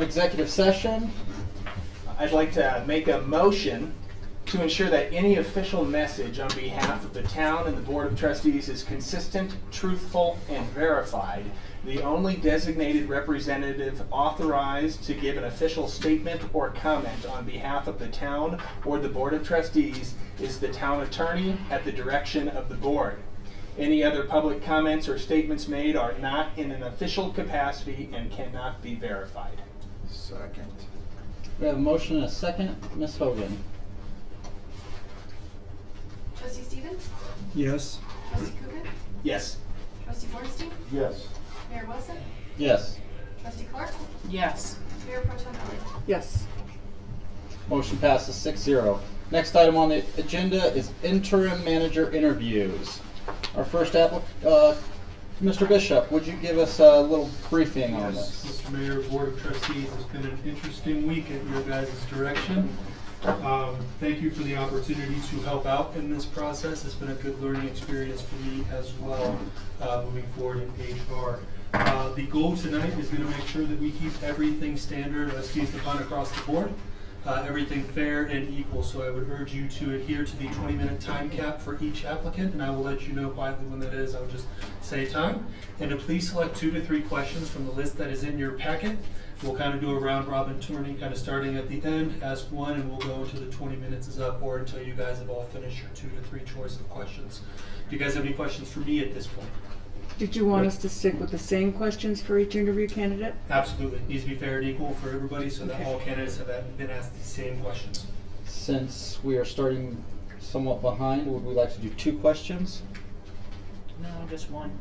executive session. I'd like to make a motion to ensure that any official message on behalf of the town and the Board of Trustees is consistent, truthful, and verified. The only designated representative authorized to give an official statement or comment on behalf of the town or the Board of Trustees is the town attorney at the direction of the board. Any other public comments or statements made are not in an official capacity and cannot be verified. Second. We have a motion and a second. Ms. Hogan. Trustee Stevens? Yes. Trustee Coogan? Yes. Trustee Bornstein? Yes. Mayor Wilson? Yes. Trustee Clark? Yes. Mayor Pro Tem Elliott? Yes. Motion passes 6-0. Next item on the agenda is interim manager interviews. Our first applicant, Mr. Bishop, would you give us a little briefing on Yes, this? Mr. Mayor, Board of Trustees, it's been an interesting week at your guys' direction. Thank you for the opportunity to help out in this process. It's been a good learning experience for me as well, moving forward in HR. The goal tonight is going to make sure that we keep everything standard, excuse the pun, across the board. Everything fair and equal, so I would urge you to adhere to the 20-minute time cap for each applicant, and I will let you know quietly when that is. I will just say time. And to please select 2 to 3 questions from the list that is in your packet. We'll kind of do a round robin tourney, kind of starting at the end, ask one, and we'll go until the 20 minutes is up, or until you guys have all finished your 2 to 3 choice of questions. Do you guys have any questions for me at this point? Did you want us to stick with the same questions for each interview candidate? Absolutely. It needs to be fair and equal for everybody, so that Okay. all candidates have been asked the same questions. Since we are starting somewhat behind, would we like to do 2 questions? No, just one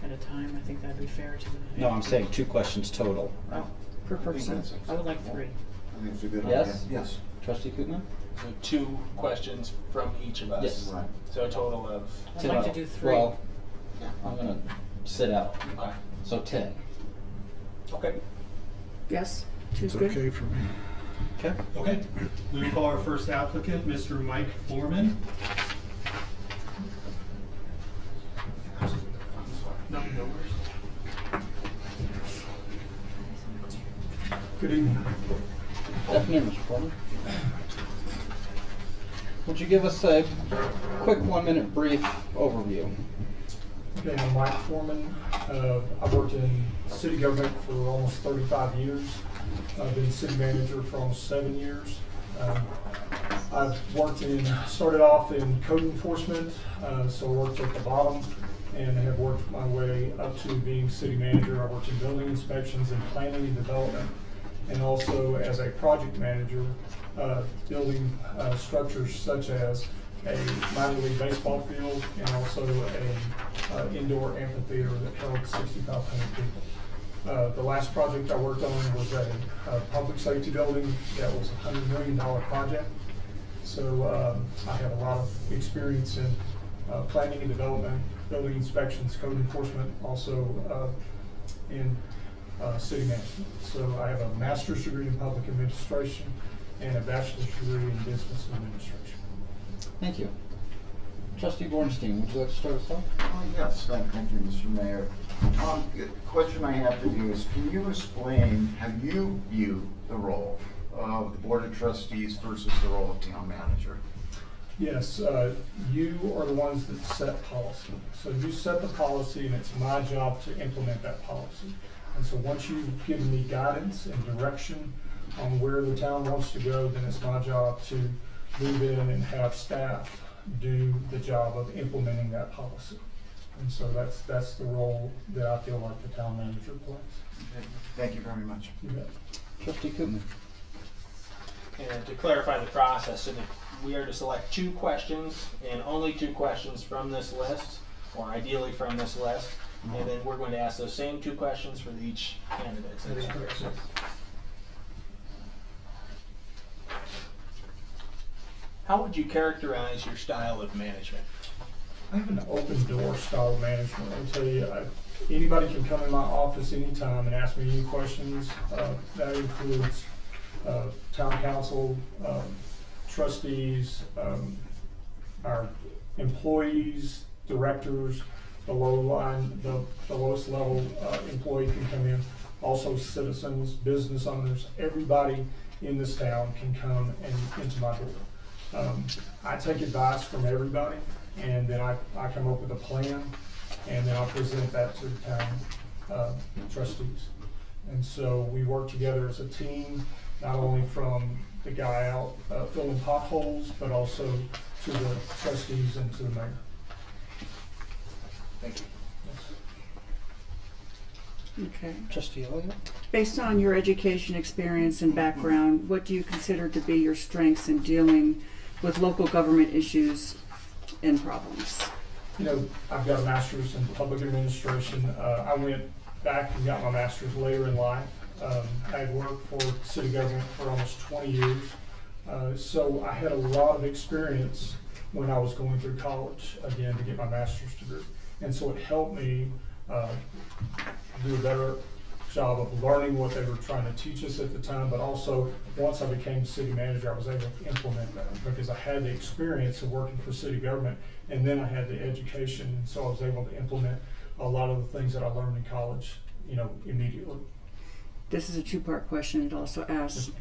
at a time. I think that'd be fair to the... No, I'm saying 2 questions total. Oh, per person. I would like 3. I think it's a good Yes? idea. Yes. Trustee Koopman? So 2 questions from each of us. Yes. Right. So a total of, I'd like to do 3. Well, I'm going to sit out. okay. So 10. Okay. Yes? 2's It's good? okay for me. Okay. Okay, we will call our first applicant, Mr. Mike Foreman. No, no worries. Good evening. Afternoon, Mr. Foreman. Would you give us a quick 1-minute brief overview? Okay, I'm Mike Foreman. I've worked in city government for almost 35 years. I've been city manager for almost 7 years. I've started off in code enforcement, so I worked at the bottom and have worked my way up to being city manager. I worked in building inspections and planning and development, and also as a project manager, building structures such as a minor league baseball field and also a indoor amphitheater that held 6,500 people. The last project I worked on was a public safety building that was a $100 million project. So I have a lot of experience in planning and development, building inspections, code enforcement, also in city management. So I have a master's degree in public administration and a bachelor's degree in business administration. Thank you. Trustee Bornstein, would you like to start us off? Oh, yes, thank you, Mr. Mayor. The question I have for you is, can you explain how you view the role of the Board of Trustees versus the role of town manager? Yes, you are the ones that set policy. So you set the policy and it's my job to implement that policy. And so once you've given me guidance and direction on where the town wants to go, then it's my job to move in and have staff do the job of implementing that policy. And so that's the role that I feel like the town manager plays. Okay. Thank you very much. You bet. Trustee Koopman. And to clarify the process, so that we are to select 2 questions and only 2 questions from this list, or ideally from this list, and then we're going to ask those same 2 questions for each candidate. That is correct, sir. How would you characterize your style of management? I have an open door style of management. I'll tell you, anybody can come in my office anytime and ask me any questions. That includes town council, trustees, our employees, directors, the lowest level employee can come in. also citizens, business owners, everybody in this town can come and into my door. I take advice from everybody, and then I come up with a plan, and then I present that to the town trustees. And so we work together as a team, not only from the guy out filling potholes, but also to the trustees and to the mayor. Thank you. Okay. Trustee Elliott? Based on your education, experience, and background, what do you consider to be your strengths in dealing with local government issues and problems? You know, I've got a master's in public administration. I went back and got my master's later in life. I had worked for city government for almost 20 years. So I had a lot of experience when I was going through college, again, to get my master's degree. And so it helped me do a better job of learning what they were trying to teach us at the time, but also once I became city manager, I was able to implement that because I had the experience of working for city government, and then I had the education, and so I was able to implement a lot of the things that I learned in college, you know, immediately. This is a two-part question. It also asks,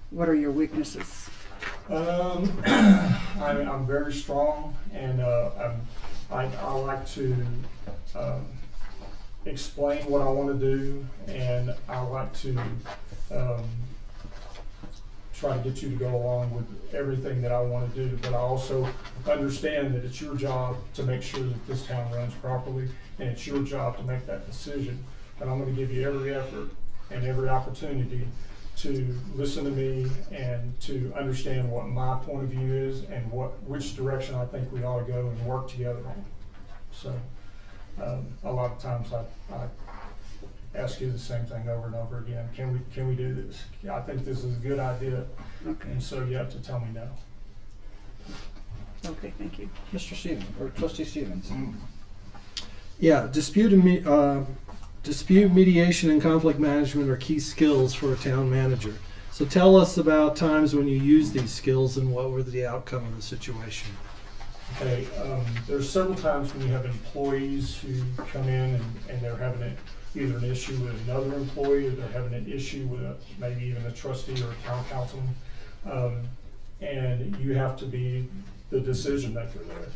what are your weaknesses? I'm very strong, and I like to explain what I want to do, and I like to try to get you to go along with everything that I want to do. But I also understand that it's your job to make sure that this town runs properly, and it's your job to make that decision. And I'm going to give you every effort and every opportunity to listen to me and to understand what my point of view is and which direction I think we ought to go and work together on. So a lot of times I ask you the same thing over and over again. Can we do this? I think this is a good idea. Okay. And so you have to tell me no. Okay, thank you. Mr. Stevens, or Trustee Stevens? Yeah, dispute mediation and conflict management are key skills for a town manager. So tell us about times when you used these skills and what were the outcome of the situation. Okay, there's several times when you have employees who come in and they're having either an issue with another employee, or they're having an issue with maybe even a trustee or a town councilman, and you have to be the decision maker there.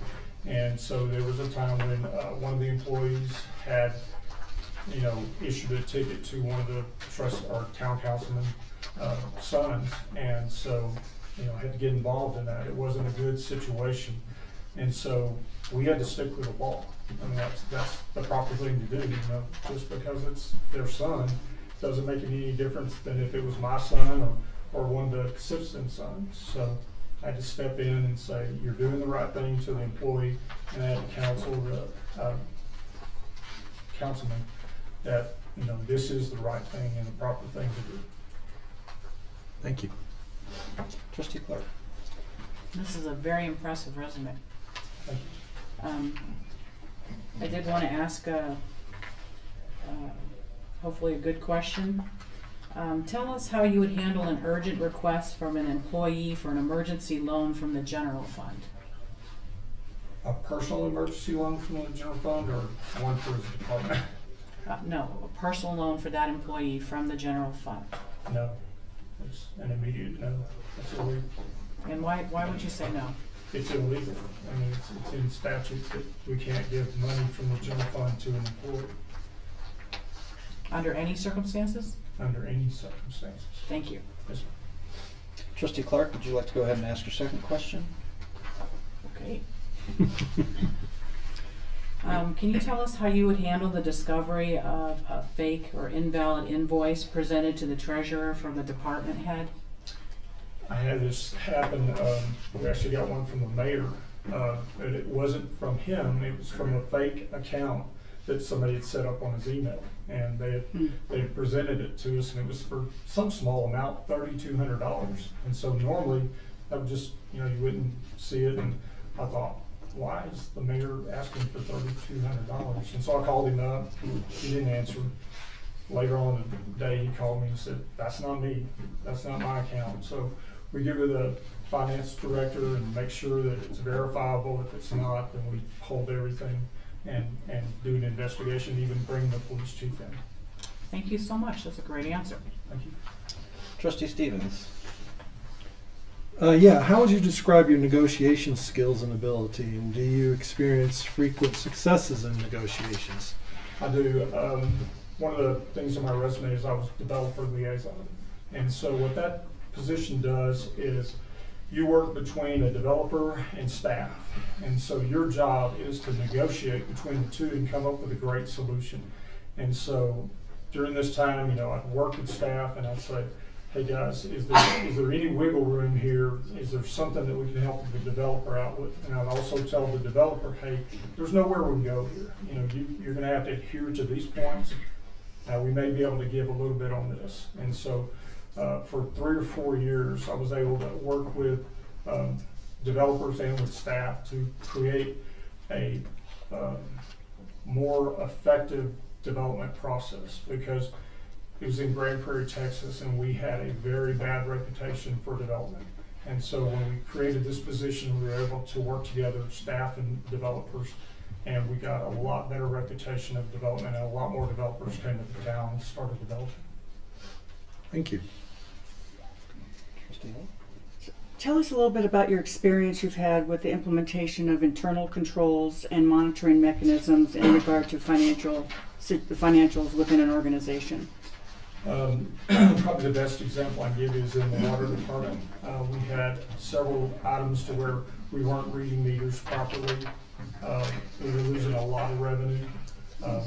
And so there was a time when one of the employees had, you know, issued a ticket to one of the town councilman sons, and so, you know, had to get involved in that. It wasn't a good situation. And so we had to stick with the law. I mean, that's the proper thing to do, you know. Just because it's their son doesn't make any difference than if it was my son or one of the citizens' sons. So I had to step in and say, you're doing the right thing to the employee, and I had to counsel the councilman that, you know, this is the right thing and the proper thing to do. Thank you. Trustee Clark? This is a very impressive resume. Thank you. I did want to ask hopefully a good question. Tell us how you would handle an urgent request from an employee for an emergency loan from the general fund. A personal emergency loan from the general fund, or one for his department? No, a personal loan for that employee from the general fund. No, it's an immediate no. That's illegal. And why would you say no? It's illegal. I mean, it's in statute that we can't give money from the general fund to an employee Under any circumstances? under any circumstances. Thank you. Yes, ma'am. Trustee Clark, would you like to go ahead and ask your second question? Okay. Can you tell us how you would handle the discovery of a fake or invalid invoice presented to the treasurer from the department head? I had this happen. We actually got one from the mayor, but it wasn't from him. It was from a fake account that somebody had set up on his email, and they had presented it to us, and it was for some small amount, $3,200. And so normally, that would just, you know, you wouldn't see it. And I thought, why is the mayor asking for $3,200? And so I called him up. He didn't answer. Later on in the day, he called me and said, "That's not me. That's not my account." So we give it to the finance director and make sure that it's verifiable. If it's not, then we hold everything and do an investigation, even bring the police chief in. Thank you so much. That's a great answer. Thank you. Trustee Stevens. Yeah, how would you describe your negotiation skills and ability, and do you experience frequent successes in negotiations? I do. One of the things on my resume is I was developer liaison. And so what that position does is you work between a developer and staff. And so your job is to negotiate between the two and come up with a great solution. And so during this time, I'd work with staff and I'd say, hey guys, is there any wiggle room here? Is there something that we can help the developer out with? And I'd also tell the developer, hey, there's nowhere we can go here. You're going to have to adhere to these points. We may be able to give a little bit on this. And so for 3 or 4 years, I was able to work with developers and with staff to create a more effective development process, because it was in Grand Prairie, Texas, and we had a very bad reputation for development. And so when we created this position, we were able to work together, staff and developers, and we got a lot better reputation of development, and a lot more developers came to the town and started developing. Thank you. Tell us a little bit about your experience you've had with the implementation of internal controls and monitoring mechanisms in regard to the financials within an organization. Probably the best example I can give you is in the water department. We had several items to where we weren't reading meters properly. We were losing a lot of revenue.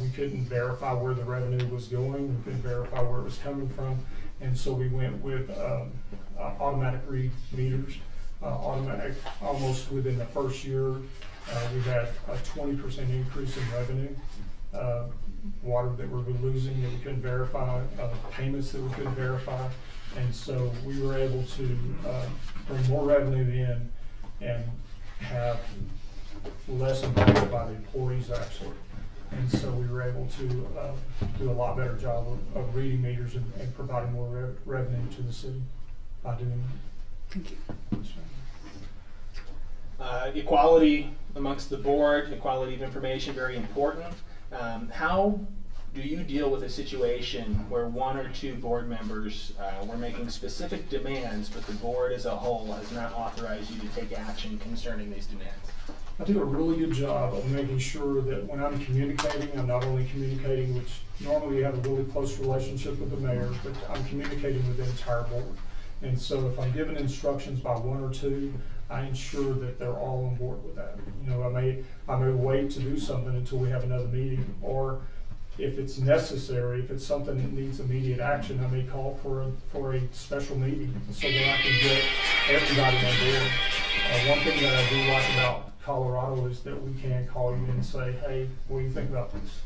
We couldn't verify where the revenue was going. We couldn't verify where it was coming from. And so we went with automatic read meters. Automatic, almost within the first year, we had a 20% increase in revenue. Water that we were losing that we couldn't verify, payments that we couldn't verify. And so we were able to bring more revenue in and have less impacted by the employees actually. And so we were able to do a lot better job of reading meters and providing more revenue to the city by doing that. Thank you. Equality amongst the board, equality of information, very important. How do you deal with a situation where 1 or 2 board members were making specific demands, but the board as a whole has not authorized you to take action concerning these demands? I do a really good job of making sure that when I'm communicating, I'm not only communicating, which normally you have a really close relationship with the mayor, but I'm communicating with the entire board. And so if I'm given instructions by 1 or 2, I ensure that they're all on board with that. I may wait to do something until we have another meeting, or if it's necessary, if it's something that needs immediate action, I may call for a special meeting so that I can get everybody on board. One thing that I do like about Colorado is that we can call you and say, hey, what do you think about this?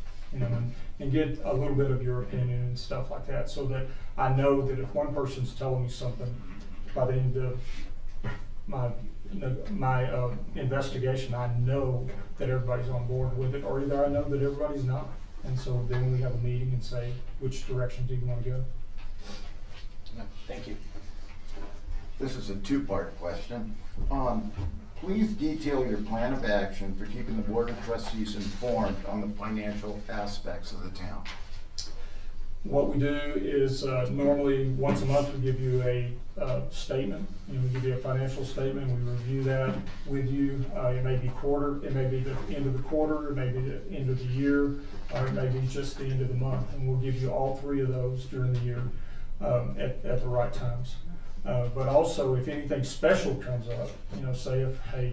And get a little bit of your opinion and stuff like that, so that I know that if one person's telling me something, by the end of my investigation, I know that everybody's on board with it, or either I know that everybody's not. And so then we have a meeting and say, which direction do you want to go? Thank you. This is a 2-part question. Please detail your plan of action for keeping the Board of Trustees informed on the financial aspects of the town. What we do is normally once a month we give you a statement. We give you a financial statement. We review that with you. It may be quarter, it may be the end of the quarter, it may be the end of the year, or it may be just the end of the month. And we'll give you all 3 of those during the year at the right times. But also, if anything special comes up, say if, hey,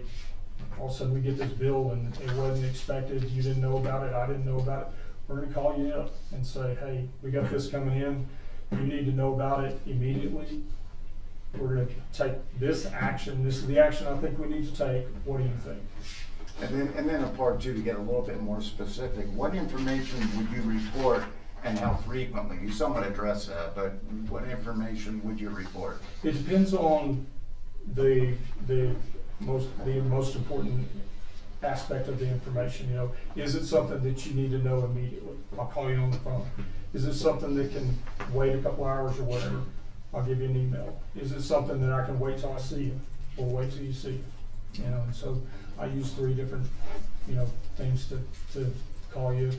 all of a sudden we get this bill and it wasn't expected, you didn't know about it, I didn't know about it, we're going to call you up and say, hey, we got this coming in, you need to know about it immediately. We're going to take this action. This is the action I think we need to take. What do you think? And then a part 2, to get a little bit more specific, what information would you report and how frequently? You somewhat addressed that, but what information would you report? It depends on the most important aspect of the information. Is it something that you need to know immediately? I'll call you on the phone. Is it something that can wait a couple hours or whatever? I'll give you an email. Is it something that I can wait till I see you? Or wait till you see you? And so I use 3 different things to call you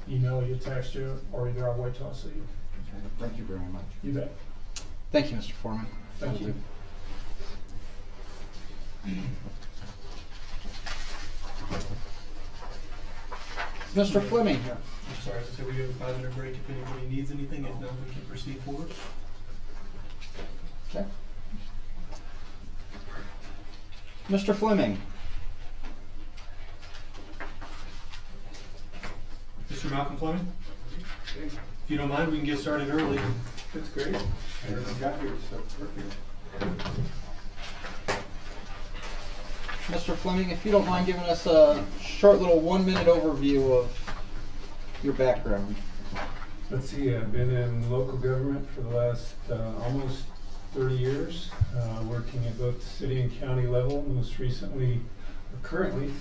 email you, text you, or either I'll wait till I see you. Thank you very much. You bet. Thank you, Mr. Foreman. Thank you. Mr. Fleming. I'm sorry, as I said, we have a 5-minute break if anybody needs anything. If not, we can proceed forward. Okay. Mr. Fleming. Mr. Malcolm Fleming? If you don't mind, we can get started early. That's great. I got here, so perfect. Mr. Fleming, if you don't mind giving us a short little 1-minute overview of your background. Let's see, I've been in local government for the last almost 30 years, working at both the city and county level. Most recently, or currently,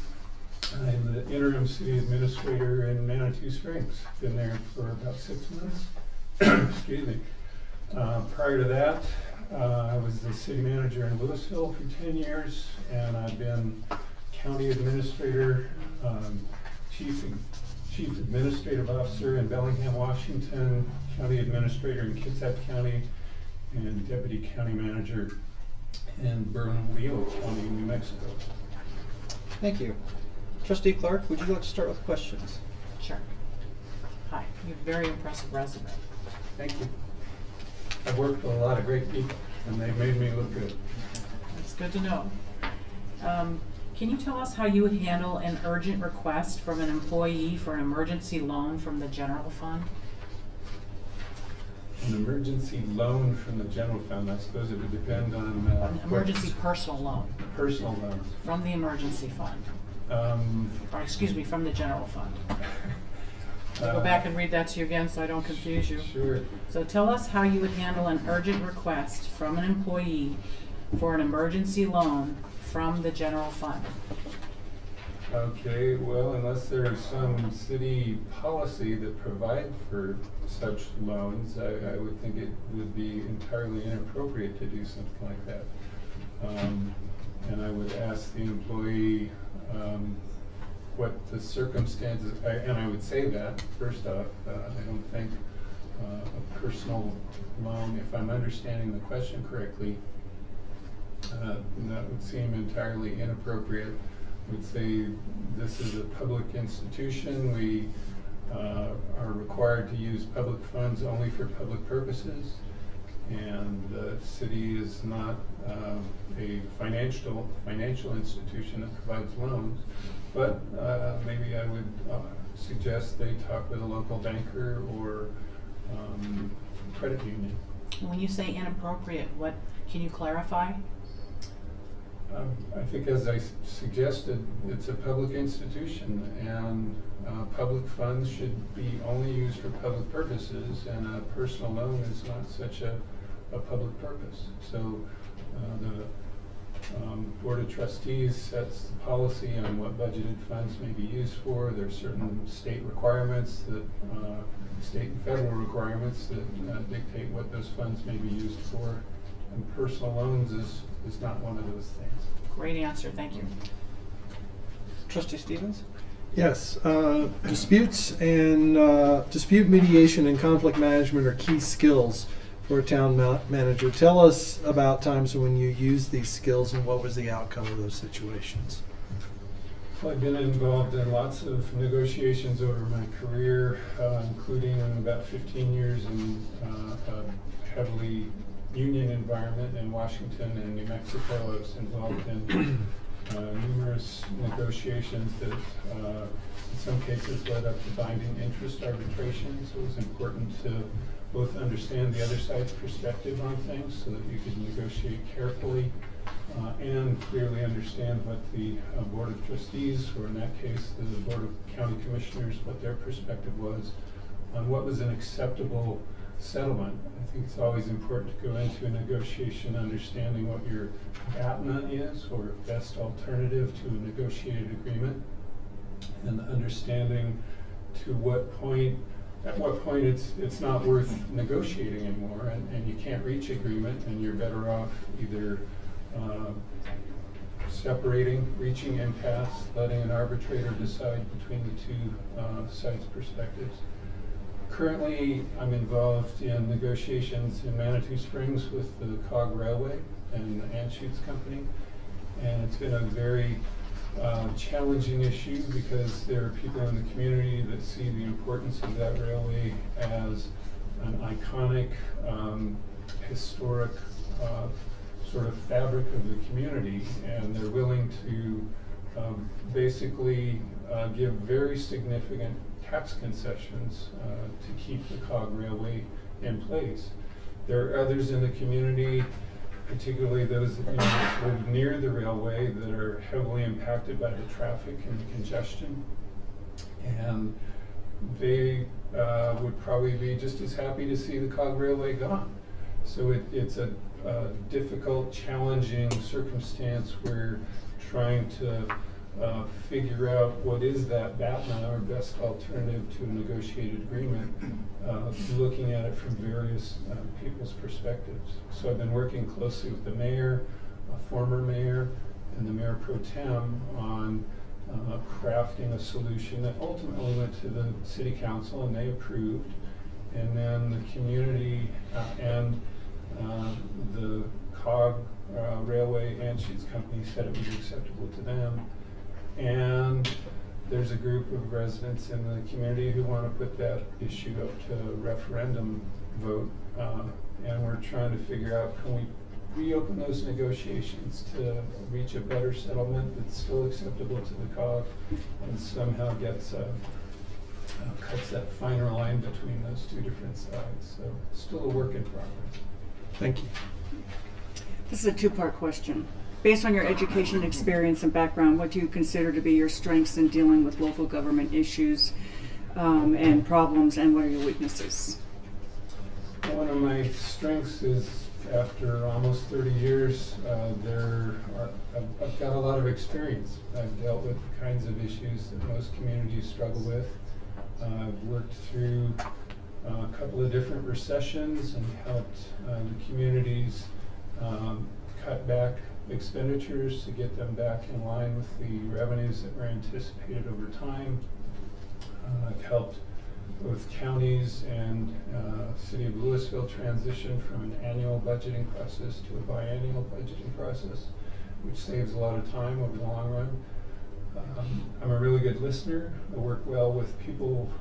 I'm the interim city administrator in Manitou Springs. Been there for about 6 months. Excuse me. Prior to that, I was the city manager in Louisville for 10 years, and I've been county administrator, chief administrative officer in Bellingham, Washington, county administrator in Kitsap County, and deputy county manager in Bernalillo County, New Mexico. Thank you. Trustee Clark, would you like to start with questions? Sure. Hi, you have a very impressive resume. Thank you. I've worked with a lot of great people, and they've made me look good. That's good to know. Can you tell us how you would handle an urgent request from an employee for an emergency loan from the general fund? An emergency loan from the general fund, I suppose it would depend on An emergency personal loan personal loans. from the emergency fund, or excuse me, from the general fund. I'll go back and read that to you again so I don't confuse you. Sure. So tell us how you would handle an urgent request from an employee for an emergency loan from the general fund. Okay, well, unless there is some city policy that provide for such loans, I would think it would be entirely inappropriate to do something like that. And I would ask the employee what the circumstances, and I would say that, first off, I don't think a personal loan, if I'm understanding the question correctly, that would seem entirely inappropriate. I would say this is a public institution. We are required to use public funds only for public purposes, and the city is not a financial institution that provides loans. But maybe I would suggest they talk with a local banker or credit union. When you say inappropriate, what can you clarify? I think, as I suggested, it's a public institution, and public funds should be only used for public purposes, and a personal loan is not such a public purpose. So the Board of Trustees sets the policy on what budgeted funds may be used for. There are certain state requirements, that state and federal requirements that dictate what those funds may be used for, and personal loans is not one of those things. Great answer, thank you. Trustee Stevens? Yes, disputes and dispute mediation and conflict management are key skills for a town manager. Tell us about times when you used these skills and what was the outcome of those situations. Well, I've been involved in lots of negotiations over my career, including about 15 years in a heavily union environment in Washington and New Mexico. I was involved in numerous negotiations that in some cases led up to binding interest arbitration. So it was important to both understand the other side's perspective on things so that you could negotiate carefully and clearly understand what the Board of Trustees, or in that case the Board of County Commissioners, what their perspective was on what was an acceptable settlement. I think it's always important to go into a negotiation understanding what your BATNA is, or best alternative to a negotiated agreement, and understanding at what point it's not worth negotiating anymore, and you can't reach agreement, and you're better off either separating, reaching impasse, letting an arbitrator decide between the two sides' perspectives. Currently, I'm involved in negotiations in Manitou Springs with the Cog Railway and the Anschutz Company, and it's been a very challenging issue because there are people in the community that see the importance of that railway as an iconic, historic sort of fabric of the community, and they're willing to basically give very significant tax concessions to keep the Cog Railway in place. There are others in the community, particularly those that live near the railway, that are heavily impacted by the traffic and the congestion, and they would probably be just as happy to see the Cog Railway gone. So it's a difficult, challenging circumstance where trying to figure out what is that BATNA, or best alternative to a negotiated agreement, looking at it from various people's perspectives. So I've been working closely with the mayor, a former mayor, and the mayor pro tem on crafting a solution that ultimately went to the city council and they approved. And then the community and the Cog Railway Anschutz Company said it was acceptable to them. And there's a group of residents in the community who want to put that issue up to referendum vote. And we're trying to figure out, can we reopen those negotiations to reach a better settlement that's still acceptable to the Cog and somehow gets cuts that finer line between those two different sides. So still a work in progress. Thank you. This is a two-part question. Based on your education, experience, and background, what do you consider to be your strengths in dealing with local government issues and problems, and what are your weaknesses? One of my strengths is, after almost 30 years, I've got a lot of experience. I've dealt with the kinds of issues that most communities struggle with. I've worked through a couple of different recessions and helped the communities cut back expenditures to get them back in line with the revenues that were anticipated over time. I've helped both counties and City of Louisville transition from an annual budgeting process to a biannual budgeting process, which saves a lot of time over the long run. I'm a really good listener. I work well with people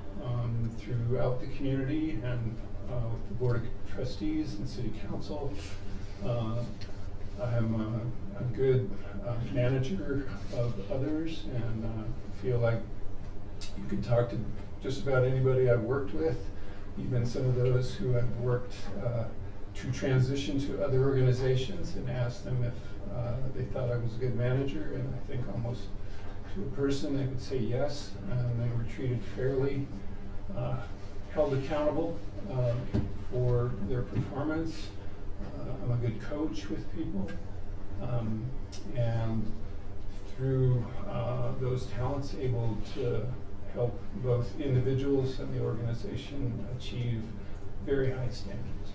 throughout the community and with the Board of Trustees and City Council. I'm a good manager of others, and feel like you can talk to just about anybody I've worked with, even some of those who I've worked to transition to other organizations, and ask them if they thought I was a good manager, and I think almost to a person they would say yes, and they were treated fairly, held accountable for their performance. I'm a good coach with people, and through those talents able to help both individuals and the organization achieve very high standards.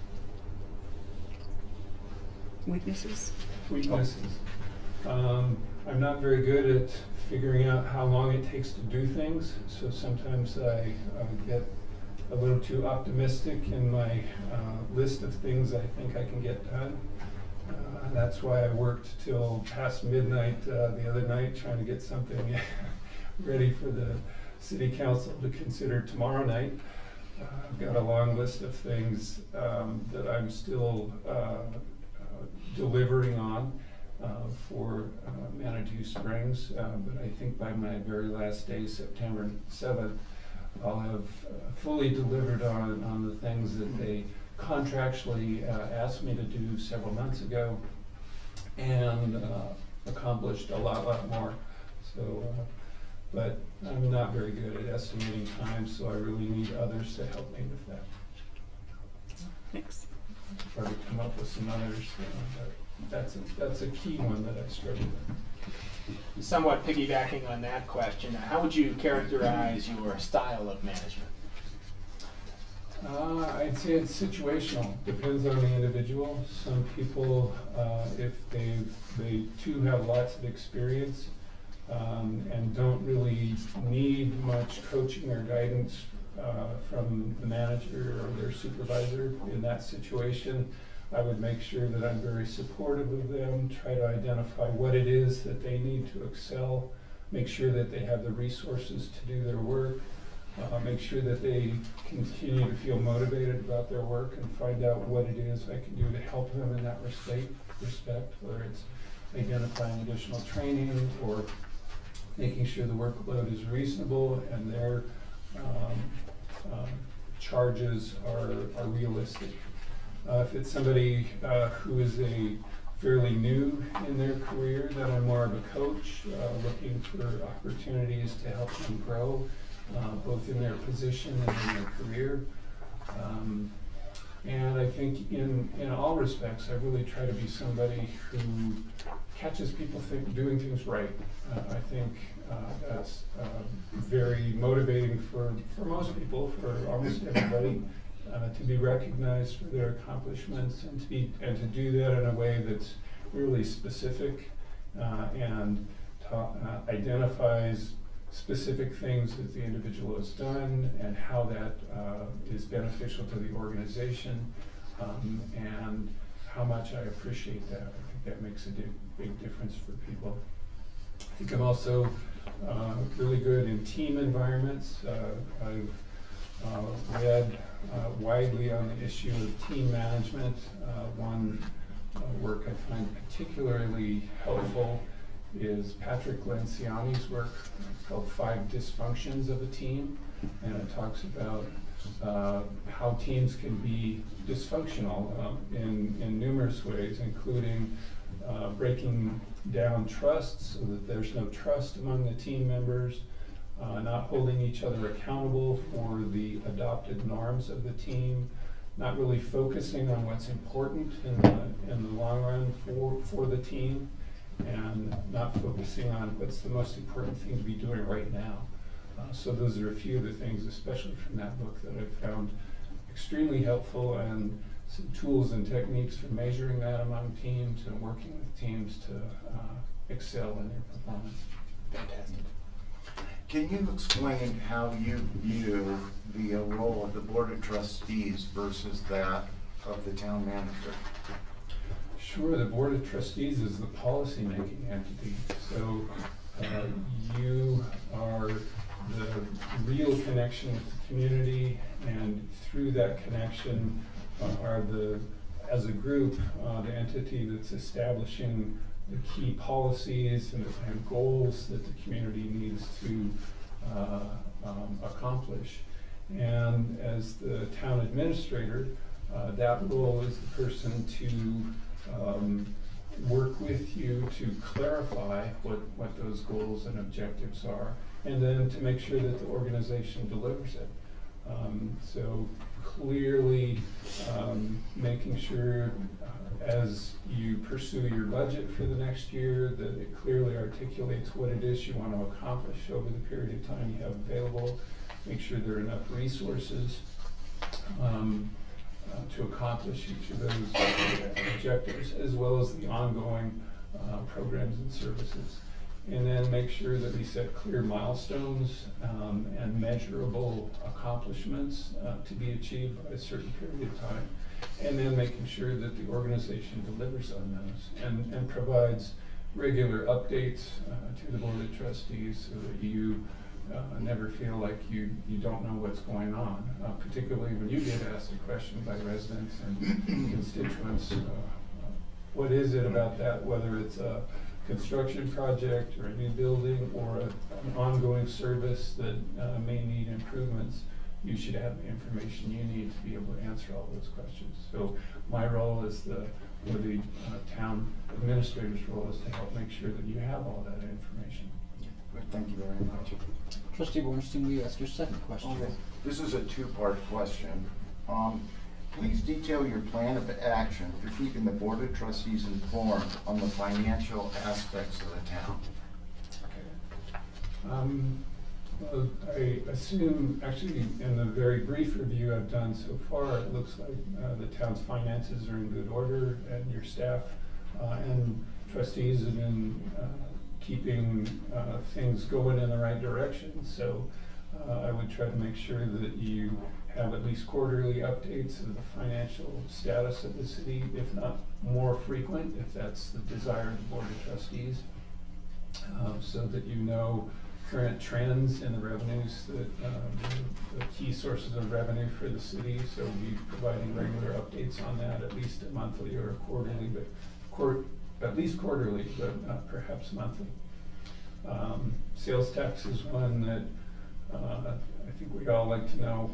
Weaknesses? Weaknesses. I'm not very good at figuring out how long it takes to do things, so sometimes I get a little too optimistic in my list of things I think I can get done. That's why I worked till past midnight the other night trying to get something ready for the City Council to consider tomorrow night. I've got a long list of things that I'm still delivering on for Manitou Springs, but I think by my very last day, September 7th, I'll have fully delivered on the things that they contractually asked me to do several months ago, and accomplished a lot more. So, but I'm not very good at estimating time, so I really need others to help me with that. Thanks. I'll probably come up with some others, but that's a key one that I struggle with. Somewhat piggybacking on that question, how would you characterize your style of management? I'd say it's situational, depends on the individual. Some people, if they too have lots of experience, and don't really need much coaching or guidance from the manager or their supervisor in that situation, I would make sure that I'm very supportive of them, try to identify what it is that they need to excel, make sure that they have the resources to do their work, make sure that they continue to feel motivated about their work, and find out what it is I can do to help them in that respect, whether it's identifying additional training or making sure the workload is reasonable and their charges are realistic. If it's somebody who is fairly new in their career, then I'm more of a coach, looking for opportunities to help them grow, both in their position and in their career. And I think in all respects, I really try to be somebody who catches people doing things right. I think that's very motivating for most people, for almost everybody, to be recognized for their accomplishments and to do that in a way that's really specific and identifies specific things that the individual has done and how that is beneficial to the organization, and how much I appreciate that. I think that makes a big difference for people. I think I'm also really good in team environments. I've read widely on the issue of team management. One work I find particularly helpful is Patrick Lenciani's work. It's called 5 Dysfunctions of a Team, and it talks about how teams can be dysfunctional in numerous ways, including breaking down trust so that there's no trust among the team members, not holding each other accountable for the adopted norms of the team, not really focusing on what's important in the long run for the team, and not focusing on what's the most important thing to be doing right now. So those are a few of the things, especially from that book, that I've found extremely helpful, and some tools and techniques for measuring that among teams and working with teams to excel in their performance. Fantastic. Can you explain how you view the role of the Board of Trustees versus that of the town manager? Sure, the Board of Trustees is the policy-making entity. So you are the real connection with the community, and through that connection are as a group, the entity that's establishing the key policies and goals that the community needs to accomplish. And as the town administrator, that role is the person to work with you to clarify what those goals and objectives are, and then to make sure that the organization delivers it. So clearly making sure as you pursue your budget for the next year that it clearly articulates what it is you want to accomplish over the period of time you have available. Make sure there are enough resources to accomplish each of those objectives, as well as the ongoing programs and services. And then make sure that we set clear milestones and measurable accomplishments to be achieved by a certain period of time. And then making sure that the organization delivers on those and provides regular updates to the Board of Trustees so that you never feel like you don't know what's going on, particularly when you get asked a question by residents and constituents. What is it about that, whether it's a construction project or a new building or an ongoing service that may need improvements? You should have the information you need to be able to answer all those questions. So my role as the town administrator's role is to help make sure that you have all that information. Good, thank you very much. Trustee Bornstein, will you ask your second question? Okay. This is a 2-part question. Please detail your plan of action for keeping the Board of Trustees informed on the financial aspects of the town. Well, I assume, actually, in the very brief review I've done so far, it looks like the town's finances are in good order, and your staff and trustees have been keeping things going in the right direction. So I would try to make sure that you have at least quarterly updates of the financial status of the city, if not more frequent, if that's the desire of the Board of Trustees, so that you know current trends in the revenues, that the key sources of revenue for the city. So we'll be providing regular updates on that, at least a monthly or a quarterly, but at least quarterly, but perhaps monthly. Sales tax is one that I think we all like to know,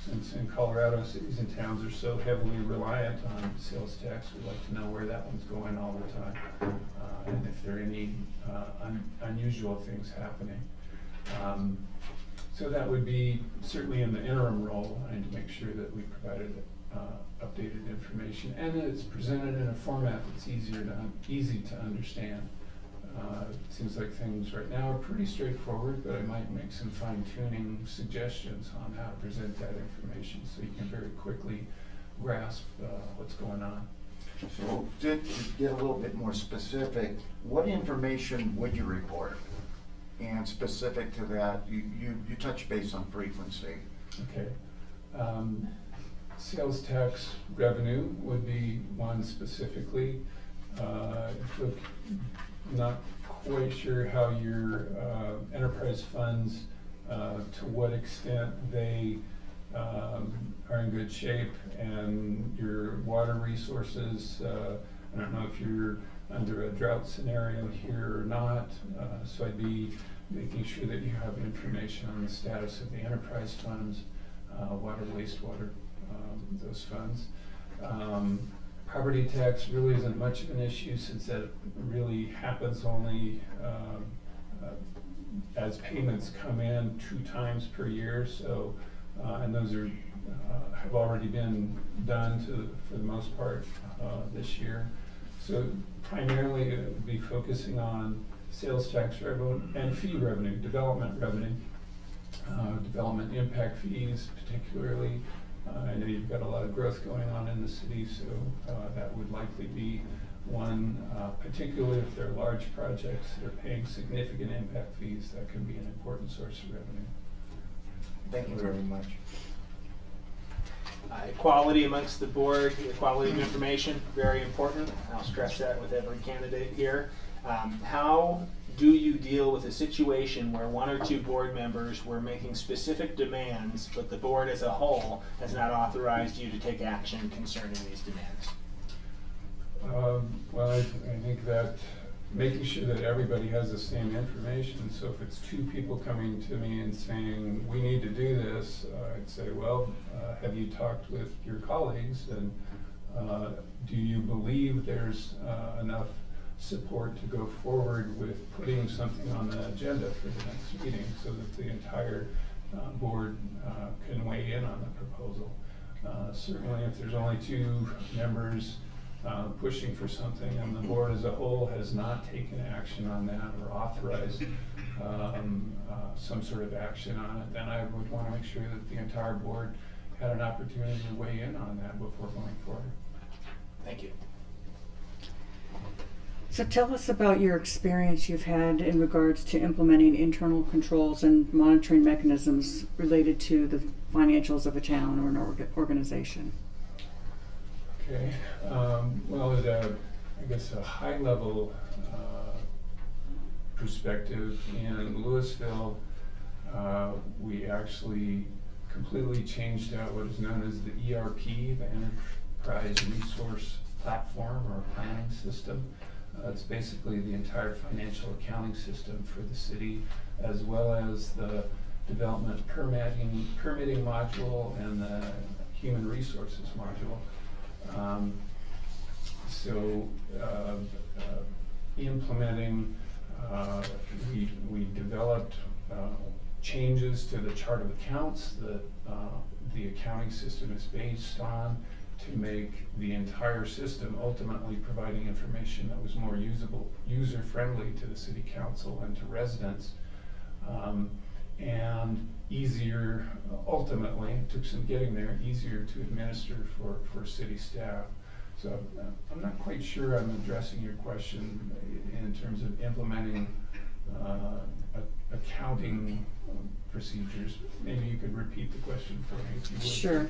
since in Colorado, cities and towns are so heavily reliant on sales tax. We like to know where that one's going all the time, and if there are any unusual things happening. So that would be certainly in the interim role, and to make sure that we provided updated information, and that it's presented in a format that's easy to understand. It seems like things right now are pretty straightforward, but I might make some fine-tuning suggestions on how to present that information so you can very quickly grasp what's going on. So to get a little bit more specific, what information would you report? And specific to that, you touch base on frequency. Okay. Sales tax revenue would be one specifically. Not quite sure how your enterprise funds, to what extent they are in good shape, and your water resources. I don't know if you're under a drought scenario here or not, so I'd be making sure that you have information on the status of the enterprise funds, water, wastewater, those funds. Property tax really isn't much of an issue, since that really happens only as payments come in 2 times per year. So, and those are have already been done for the most part this year. So primarily it would be focusing on sales tax revenue and fee revenue, development revenue, development impact fees particularly. I know you've got a lot of growth going on in the city, so that would likely be one, particularly if they're large projects that are paying significant impact fees. That can be an important source of revenue. Thank you very much. Equality amongst the board, equality of information, very important. I'll stress that with every candidate here. How do you deal with a situation where 1 or 2 board members were making specific demands, but the board as a whole has not authorized you to take action concerning these demands? Well, I think that making sure that everybody has the same information. So if it's 2 people coming to me and saying, we need to do this, I'd say, well, have you talked with your colleagues, and do you believe there's enough support to go forward with putting something on the agenda for the next meeting, so that the entire board can weigh in on the proposal. Certainly if there's only 2 members pushing for something, and the board as a whole has not taken action on that or authorized some sort of action on it, then I would want to make sure that the entire board had an opportunity to weigh in on that before going forward. Thank you. So tell us about your experience you've had in regards to implementing internal controls and monitoring mechanisms related to the financials of a town or an organization. Okay. Well, at I guess a high level perspective, in Louisville, we actually completely changed out what is known as the ERP, the Enterprise Resource Platform or Planning System. It's basically the entire financial accounting system for the city, as well as the development permitting module and the human resources module. Implementing, we developed changes to the chart of accounts that the accounting system is based on, to make the entire system ultimately providing information that was more user-friendly to the city council and to residents. and easier, ultimately, it took some getting there, easier to administer for city staff. So I'm not quite sure I'm addressing your question in terms of implementing accounting procedures. Maybe you could repeat the question for me if you would. Sure.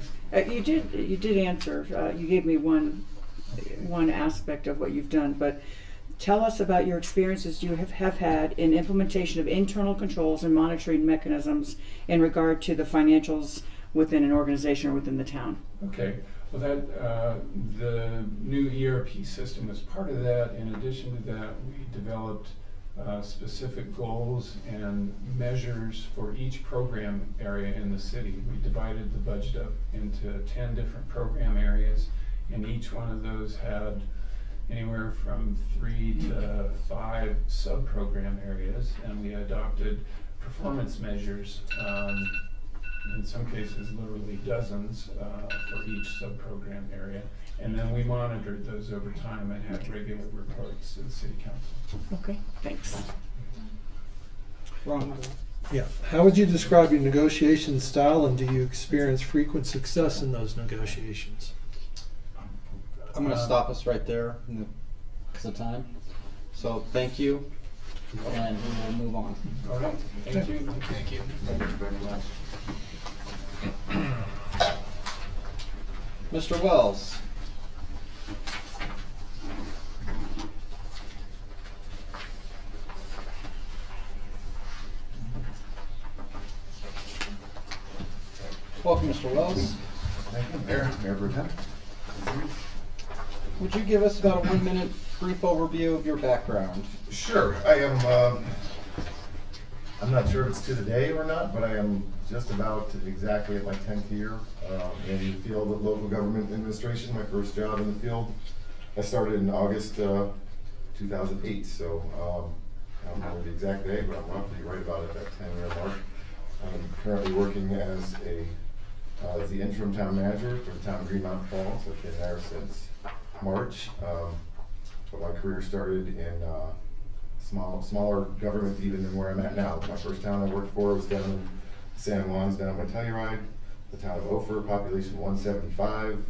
You did answer. You gave me one aspect of what you've done, but tell us about your experiences you have had in implementation of internal controls and monitoring mechanisms in regard to the financials within an organization or within the town. Okay. Well, the new ERP system was part of that. In addition to that, we developed specific goals and measures for each program area in the city. We divided the budget up into 10 different program areas, and each one of those had anywhere from 3 to 5 sub-program areas, and we adopted performance measures, in some cases literally dozens for each sub-program area. And then we monitored those over time and had regular reports to the city council. Okay, thanks. Ron. Yeah. How would you describe your negotiation style, and do you experience frequent success in those negotiations? I'm going to stop us right there because of time. So thank you, and we will move on. All right. Thank you. Thank you. Thank you very much. Mr. Wells. Welcome, Mr. Wells. Thank you, Mayor. Mayor Pro Tem. Would you give us about a 1-minute brief overview of your background? Sure. I am, I'm not sure if it's to the day or not, but I am just about exactly at my 10th year in the field of local government administration, my first job in the field. I started in August 2008, so I don't know the exact day, but I'm roughly right about at that 10-year mark. I'm currently working as the interim town manager for the town of Green Mountain Falls. I've been there since March, but my career started in smaller government even than where I'm at now. My first town I worked for was down in San Juan's down by Telluride, the town of Ophir, population 175.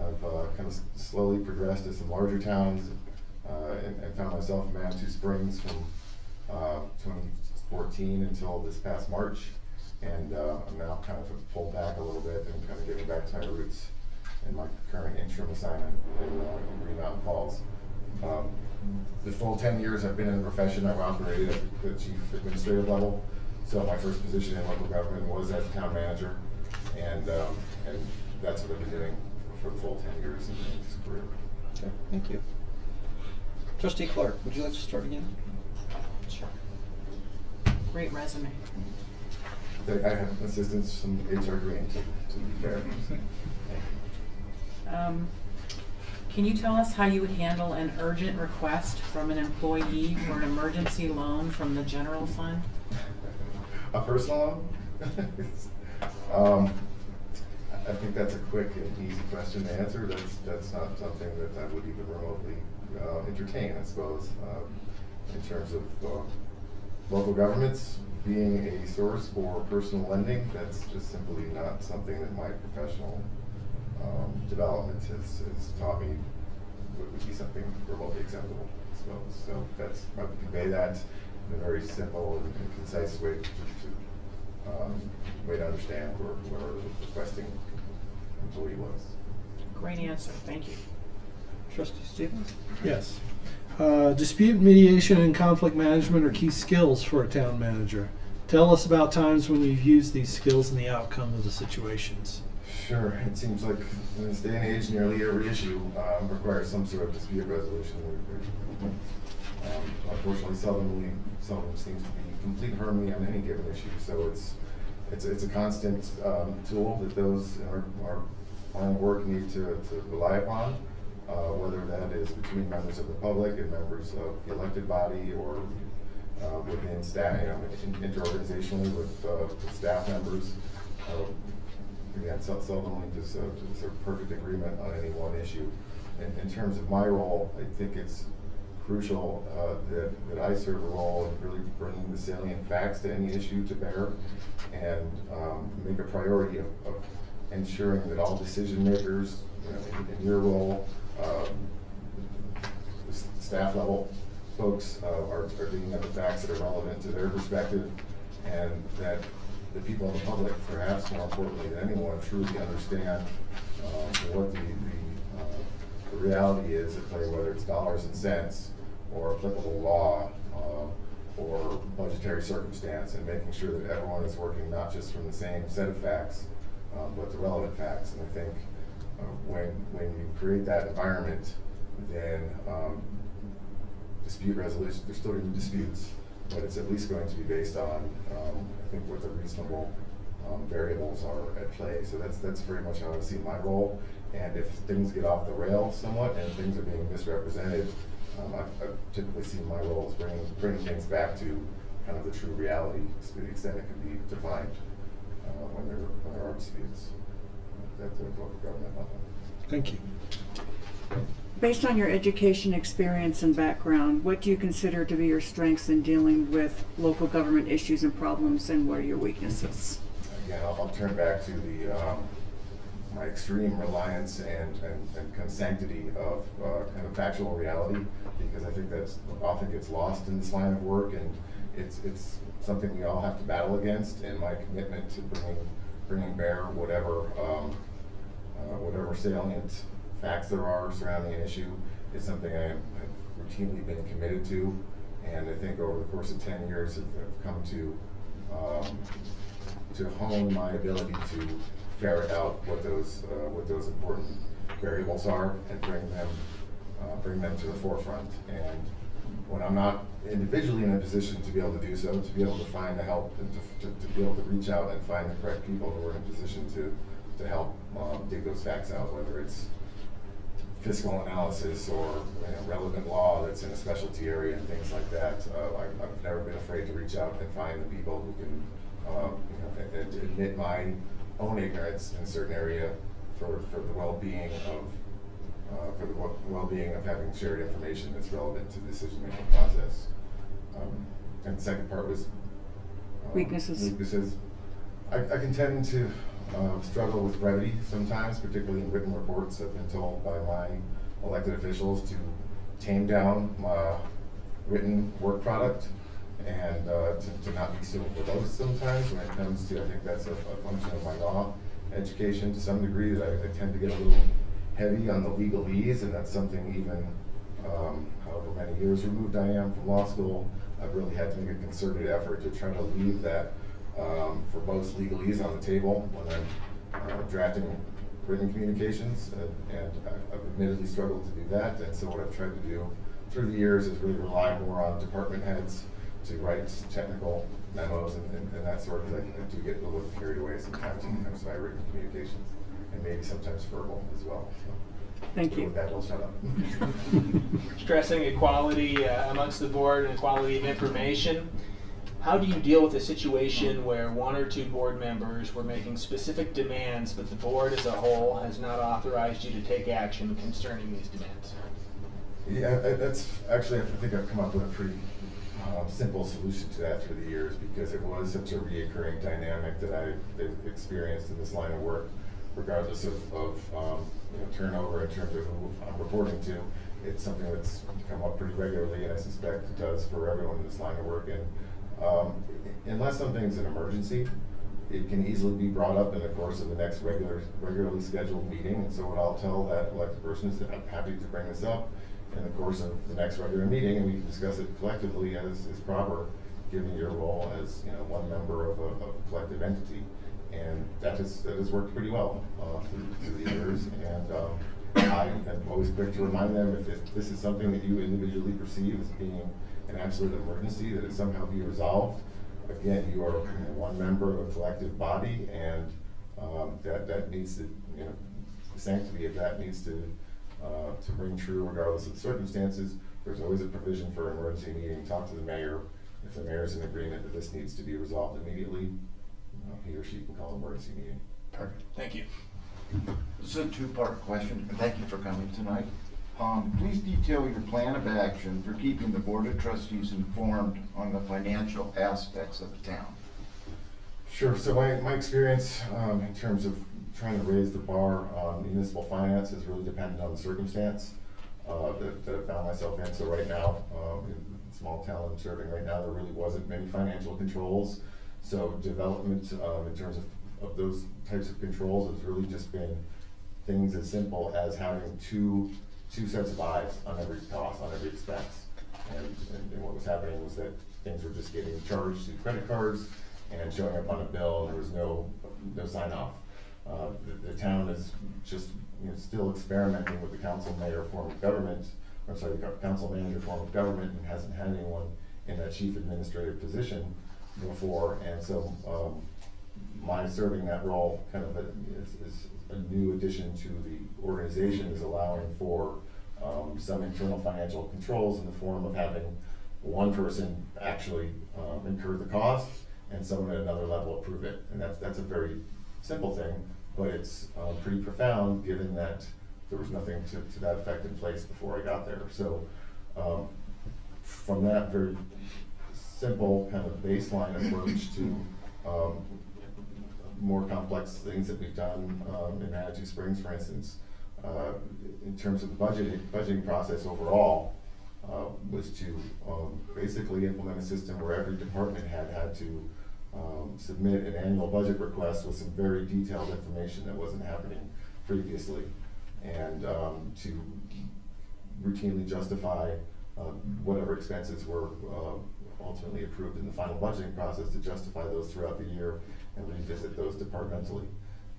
I've kind of slowly progressed to some larger towns and found myself in Manitou Springs from 2014 until this past March. And I'm now kind of pulled back a little bit and kind of getting back to my roots in my current interim assignment in Green Mountain Falls. The full 10 years I've been in the profession, I've operated at the chief administrative level. So my first position in local government was as town manager, and that's what I've been doing for the full 10 years in this career. Okay, thank you. Trustee Clark, would you like to start again? Sure. Great resume. I have assistance from HR Green, to be fair. Can you tell us how you would handle an urgent request from an employee for an emergency loan from the general fund? A personal loan? I think that's a quick and easy question to answer. That's not something that I would even remotely entertain, I suppose. In terms of local governments being a source for personal lending, that's just simply not something that my professional development has taught me would be something remotely acceptable, I suppose. So that's, I would convey that in a very simple and concise way to understand where the requesting employee was. Great answer, thank you. Trustee Stevens? Yes. Dispute mediation and conflict management are key skills for a town manager. Tell us about times when you've used these skills and the outcome of the situations. Sure. It seems like in this day and age, nearly every issue requires some sort of dispute resolution. Unfortunately, seldom seems to be complete harmony on any given issue. So it's a constant tool that those in our line of work need to rely upon, whether that is between members of the public and members of the elected body, or within staff, interorganizationally with staff members. Again, seldomly just a perfect agreement on any one issue. In terms of my role, I think it's crucial that I serve a role in really bringing the salient facts to any issue to bear, and make a priority of ensuring that all decision makers, in your role, staff level folks are digging up the facts that are relevant to their perspective, and that the people in the public, perhaps more importantly than anyone, truly understand what the reality is at play, whether it's dollars and cents or applicable law or budgetary circumstance, and making sure that everyone is working not just from the same set of facts, but the relevant facts. And I think when you create that environment, then dispute resolution, there's still going to be disputes, but it's at least going to be based on, I think, what the reasonable variables are at play. So that's very much how I see my role. And if things get off the rails somewhat and things are being misrepresented, I've typically seen my role as bringing things back to kind of the true reality to the extent it can be defined when there are disputes at the local government level. Thank you. Based on your education, experience, and background, what do you consider to be your strengths in dealing with local government issues and problems, and what are your weaknesses? Again, I'll turn back to the my extreme reliance and sanctity of kind of factual reality, because I think that's often gets lost in this line of work, and it's something we all have to battle against. And my commitment to bringing bear whatever salient facts there are surrounding an issue is something I've routinely been committed to, and I think over the course of 10 years I've come to hone my ability to ferret out what those important variables are and bring them to the forefront. And when I'm not individually in a position to be able to do so, to be able to find the help and to be able to reach out and find the correct people who are in a position to help dig those facts out, whether it's fiscal analysis or relevant law that's in a specialty area and things like that. I've never been afraid to reach out and find the people who can admit my own ignorance in a certain area for the well-being of having shared information that's relevant to the decision-making process. And the second part was weaknesses. I can tend to struggle with brevity sometimes, particularly in written reports. I've been told by my elected officials to tame down my written work product and to not be so verbose sometimes when it comes to, I think that's a function of my law education to some degree, that I tend to get a little heavy on the legalese, and that's something even however many years removed I am from law school, I've really had to make a concerted effort to try to leave that verbose legalese on the table when I'm drafting written communications, and I've admittedly struggled to do that. And so what I've tried to do through the years is really rely more on department heads to write technical memos and that sort of thing. I do get a little carried away sometimes when it comes to my written communications, and maybe sometimes verbal as well. So, thank you. With that, I'll shut up. Stressing equality amongst the board and equality of information. How do you deal with a situation where one or two board members were making specific demands, but the board as a whole has not authorized you to take action concerning these demands? Yeah, that's actually, I think I've come up with a pretty simple solution to that through the years, because it was such a reoccurring dynamic that I've experienced in this line of work, regardless of turnover in terms of who I'm reporting to. It's something that's come up pretty regularly, and I suspect it does for everyone in this line of work. And unless something's an emergency, it can easily be brought up in the course of the next regularly scheduled meeting. And so what I'll tell that elected person is that I'm happy to bring this up in the course of the next regular meeting, and we can discuss it collectively as is proper, given your role as one member of a collective entity. And that has worked pretty well through the years. And I am always quick to remind them, if this is something that you individually perceive as being an absolute emergency, that it somehow be resolved. Again, you are one member of a collective body, and that needs to, the sanctity of that needs to ring true regardless of the circumstances. There's always a provision for an emergency meeting. Talk to the mayor. If the mayor's in agreement that this needs to be resolved immediately, he or she can call an emergency meeting. Perfect. Thank you. This is a two-part question. Thank you for coming tonight. Please detail your plan of action for keeping the Board of Trustees informed on the financial aspects of the town. Sure. So my experience in terms of trying to raise the bar on municipal finance is really dependent on the circumstance that I found myself in. So right now, in the small town I'm serving right now, there really wasn't many financial controls. So development in terms of those types of controls has really just been things as simple as having two sets of eyes on every cost, on every expense. And what was happening was that things were just getting charged to credit cards and showing up on a bill, and there was no sign off. The town is just still experimenting with the council mayor form of government, or sorry, the council manager form of government, and hasn't had anyone in that chief administrative position before. And so my serving that role kind of is a new addition to the organization, is allowing for some internal financial controls in the form of having one person actually incur the cost and someone at another level approve it. And that's a very simple thing, but it's pretty profound given that there was nothing to that effect in place before I got there. So from that very simple kind of baseline approach to more complex things that we've done in Manitou Springs, for instance, in terms of the budgeting process overall, was to basically implement a system where every department had to submit an annual budget request with some very detailed information that wasn't happening previously, and to routinely justify whatever expenses were ultimately approved in the final budgeting process, to justify those throughout the year and revisit those departmentally.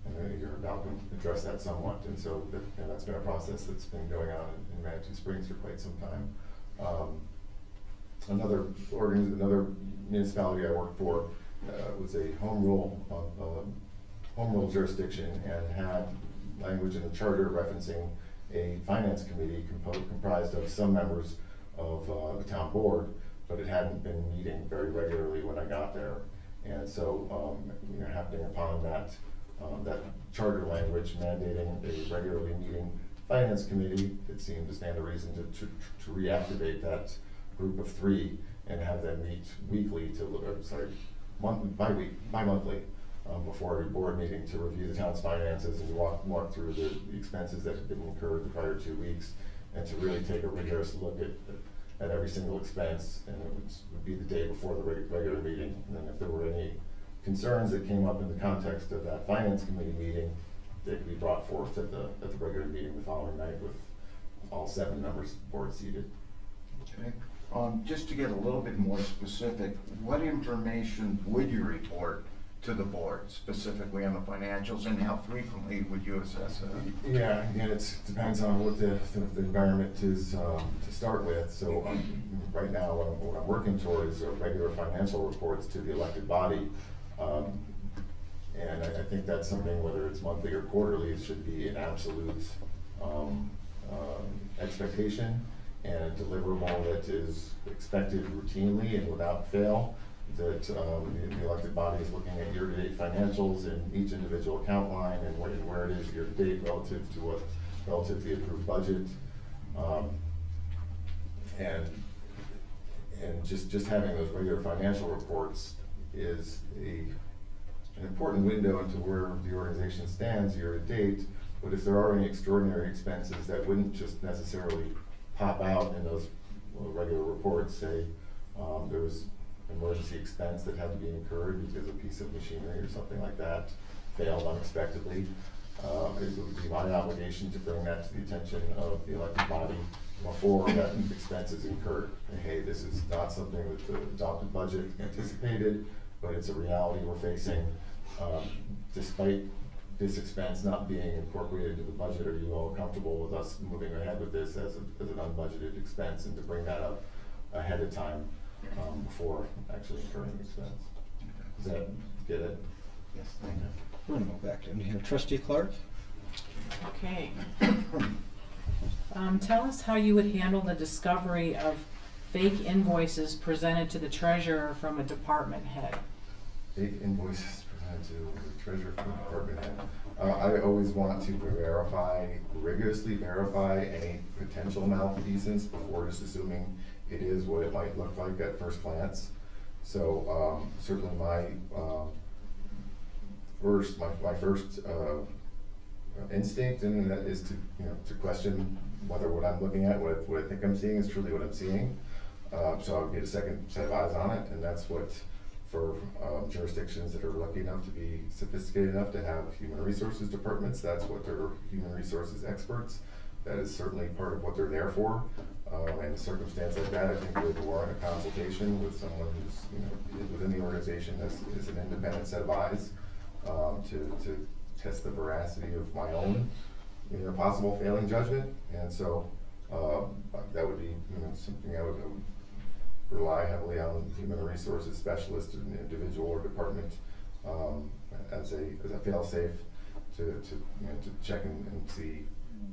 And you're about to address that somewhat. And so that's been a process that's been going on in Manitou Springs for quite some time. Another municipality I worked for was a home rule jurisdiction, and had language in the charter referencing a finance committee comprised of some members of the town board, but it hadn't been meeting very regularly when I got there. And so, happening upon that charter language mandating a regularly meeting finance committee, it seemed to stand a reason to reactivate that group of three and have them meet weekly bi-monthly before every board meeting to review the town's finances and to walk through the expenses that had been incurred the prior 2 weeks, and to really take a rigorous look at every single expense. And it would be the day before the regular meeting. And then if there were any concerns that came up in the context of that finance committee meeting, they could be brought forth at the regular meeting the following night with all 7 members of the board seated. Okay. Just to get a little bit more specific, what information would you report to the board, specifically on the financials, and how frequently would you assess it? Yeah, again, it depends on what the environment is to start with. So right now, what I'm working towards are regular financial reports to the elected body. And I think that's something, whether it's monthly or quarterly, it should be an absolute expectation and a deliverable that is expected routinely and without fail. That the elected body is looking at year-to-date financials in each individual account line and where it is year-to-date relative to the approved budget, and just having those regular financial reports is an important window into where the organization stands year-to-date. But if there are any extraordinary expenses that wouldn't just necessarily pop out in those regular reports, say there was emergency expense that had to be incurred because a piece of machinery or something like that failed unexpectedly, it would be my obligation to bring that to the attention of the elected body before that expense is incurred. And hey, this is not something that the adopted budget anticipated, but it's a reality we're facing. Despite this expense not being incorporated into the budget, are you all comfortable with us moving ahead with this as an unbudgeted expense, and to bring that up ahead of time before actually incurring the expense? Does that get it? Yes, thank you. We're gonna go back in here. Trustee Clark? Okay. Tell us how you would handle the discovery of fake invoices presented to the treasurer from a department head. Fake invoices presented to the treasurer from the department head. I always want to rigorously verify any potential malfeasance before just assuming it is what it might look like at first glance. So certainly my first instinct and that is to to question whether what I'm looking at, what I think I'm seeing, is truly what I'm seeing. So I would get a second set of eyes on it, and that's what for jurisdictions that are lucky enough to be sophisticated enough to have human resources departments. That's what they're human resources experts. That is certainly part of what they're there for. And a circumstance like that, I think, would warrant a consultation with someone who's within the organization as is an independent set of eyes to test the veracity of my own possible failing judgment. And so that would be something I would rely heavily on human resources specialist, an individual or department as a fail-safe to check and see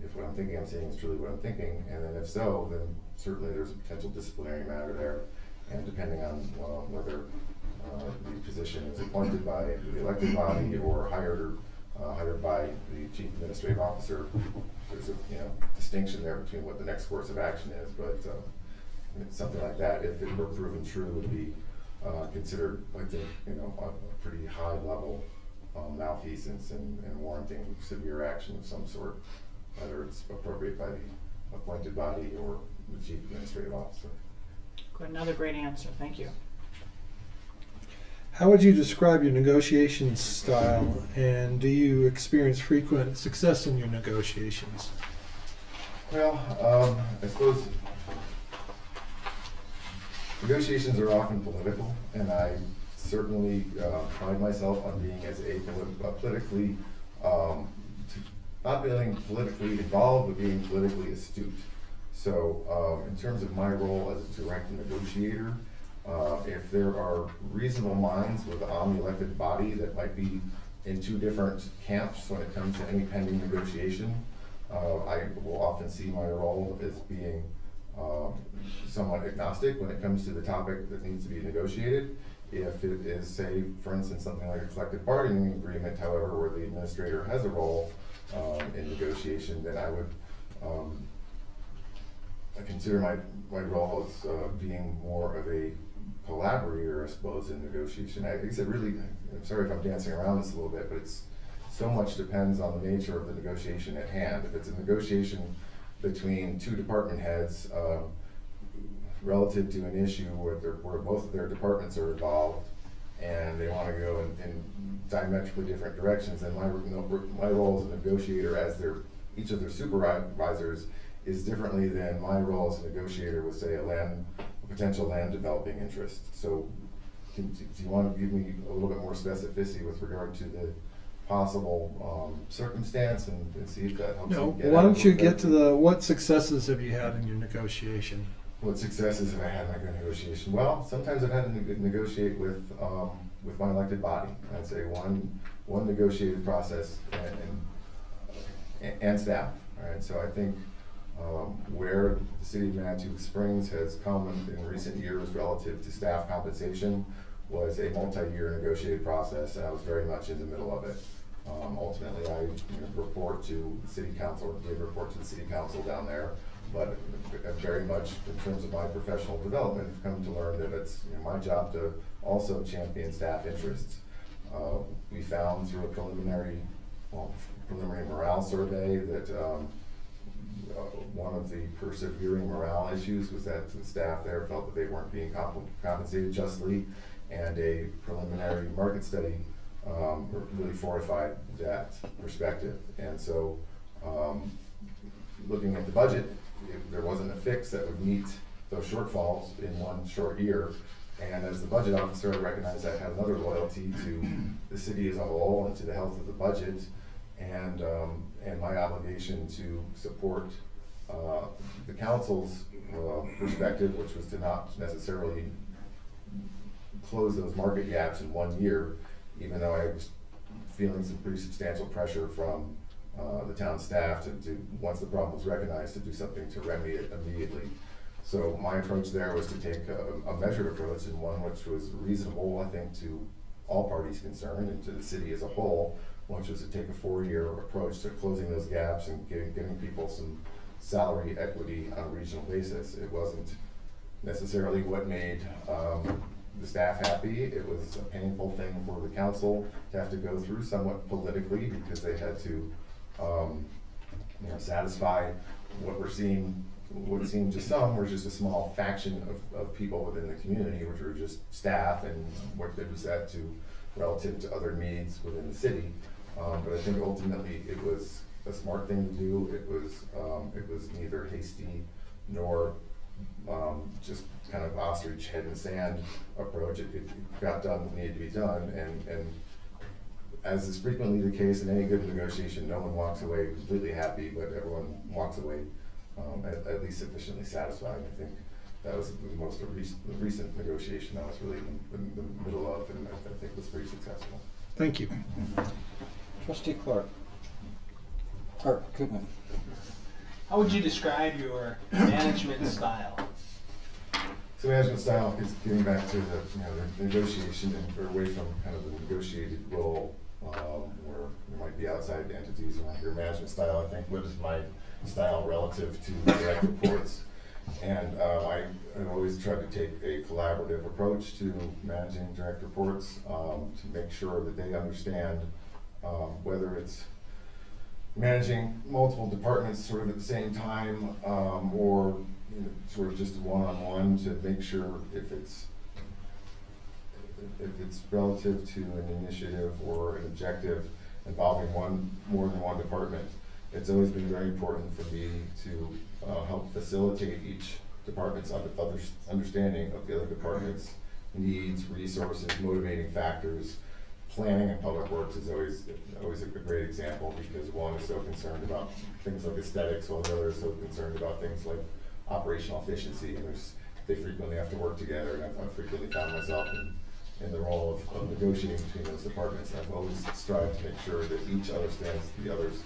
if what I'm thinking I'm seeing is truly what I'm thinking, and then if so, then certainly there's a potential disciplinary matter there, and depending on whether the position is appointed by the elected body or hired by the chief administrative officer, there's a distinction there between what the next course of action is, but something like that, if it were proven true, would be considered, I think, a pretty high level malfeasance and warranting severe action of some sort, whether it's appropriate by the appointed body or the chief administrative officer. Good, another great answer, thank you. How would you describe your negotiation style, and do you experience frequent success in your negotiations? Well, I suppose negotiations are often political, and I certainly pride myself on being as politically, not being politically involved, but being politically astute. So in terms of my role as a direct negotiator, if there are reasonable minds on the elected body that might be in two different camps when it comes to any pending negotiation, I will often see my role as being somewhat agnostic when it comes to the topic that needs to be negotiated. If it is, say, for instance, something like a collective bargaining agreement, however, where the administrator has a role in negotiation, then I would I consider my role as being more of a collaborator, I suppose, in negotiation. I guess it really, I'm sorry if I'm dancing around this a little bit, but it's so much depends on the nature of the negotiation at hand. If it's a negotiation between two department heads relative to an issue where both of their departments are involved and they want to go in diametrically different directions, then my role as a negotiator as each of their supervisors is differently than my role as a negotiator with, say, a potential land developing interest. So do you want to give me a little bit more specificity with regard to the possible circumstance and see if that helps? No, why don't you get to what successes have you had in your negotiation? What successes have I had in my negotiation? Well, sometimes I've had to negotiate with my elected body. I'd say one negotiated process and staff. All right, so I think where the city of Manitou Springs has come in recent years relative to staff compensation was a multi-year negotiated process, and I was very much in the middle of it. Ultimately, I report to the city council, or did report to the city council down there, but very much in terms of my professional development, I've come to learn that it's my job to also champion staff interests. We found through a preliminary morale survey that one of the persevering morale issues was that the staff there felt that they weren't being compensated justly, and a preliminary market study really fortified that perspective. And so looking at the budget, there wasn't a fix that would meet those shortfalls in one short year. And as the budget officer, I recognized I had another loyalty to the city as a whole and to the health of the budget, and my obligation to support the council's perspective, which was to not necessarily close those market gaps in 1 year, even though I was feeling some pretty substantial pressure from the town staff to once the problem was recognized, to do something to remedy it immediately. So my approach there was to take a measured approach, and one which was reasonable, I think, to all parties concerned and to the city as a whole, which was to take a 4-year approach to closing those gaps and giving people some salary equity on a regional basis. It wasn't necessarily what made the staff happy. It was a painful thing for the council to have to go through somewhat politically, because they had to satisfy what seemed to some were just a small faction of people within the community, which were just staff, and what good was that to relative to other needs within the city. But I think ultimately it was a smart thing to do. It was neither hasty nor just kind of ostrich head in sand approach. It got done what needed to be done, and as is frequently the case in any good negotiation, no one walks away completely happy, but everyone walks away at least sufficiently satisfied. I think that was the recent negotiation I was really in the middle of, and I think was pretty successful. Thank you. Trustee Clark. Or Koopman. How would you describe your management style? So management style is getting back to the negotiation or away from kind of the negotiated role where there might be outside entities around your management style. I think what is my style relative to direct reports, and I've always tried to take a collaborative approach to managing direct reports to make sure that they understand whether it's managing multiple departments sort of at the same time or sort of just one-on-one, to make sure if it's relative to an initiative or an objective involving more than one department. It's always been very important for me to help facilitate each department's understanding of the other department's needs, resources, motivating factors. Planning and public works is always a great example, because one is so concerned about things like aesthetics, while the other is so concerned about things like operational efficiency, and they frequently have to work together, and I've frequently found myself in the role of negotiating between those departments. I've always strived to make sure that each understands the other's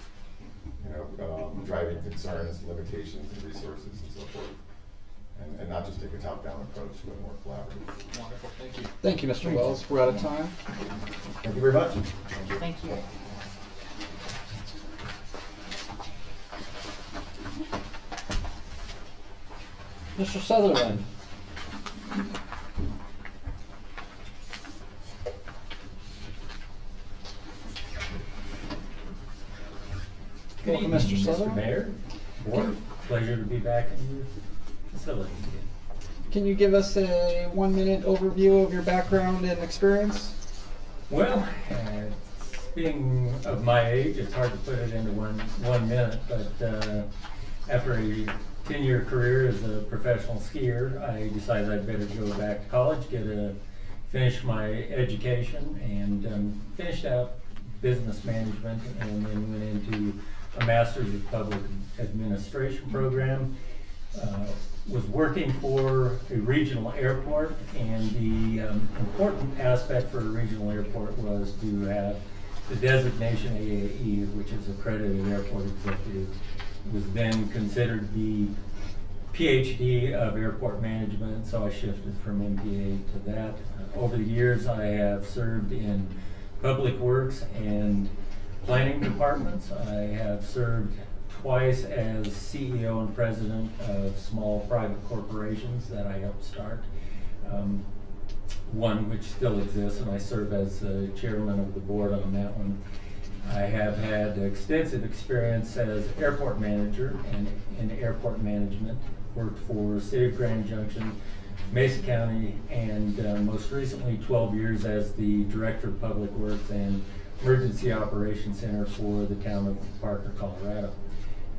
driving concerns, limitations, and resources, and so forth. And not just take a top-down approach, but more collaborative. Wonderful, thank you. Thank you, Mr. Wells. We're out of time. Thank you very much. Thank you. Mr. Sutherland. Good Welcome, evening, Mr. Sutherland. Mayor. Board, pleasure to be back in your facility again. Can you give us a 1-minute overview of your background and experience? Well, being of my age, it's hard to put it into one minute, but after a 10-year career as a professional skier, I decided I'd better go back to college, finish my education, and finished out business management, and then went into a Master's of Public Administration program. Was working for a regional airport, and the important aspect for a regional airport was to have the designation AAE, which is Accredited Airport Executive. It was then considered the PhD of airport management, so I shifted from MBA to that. Over the years, I have served in public works and planning departments. I have served twice as CEO and president of small private corporations that I helped start. One which still exists, and I serve as the chairman of the board on that one. I have had extensive experience as airport manager and in airport management. Worked for City of Grand Junction, Mesa County, and most recently 12 years as the Director of Public Works and Emergency Operations Center for the town of Parker, Colorado.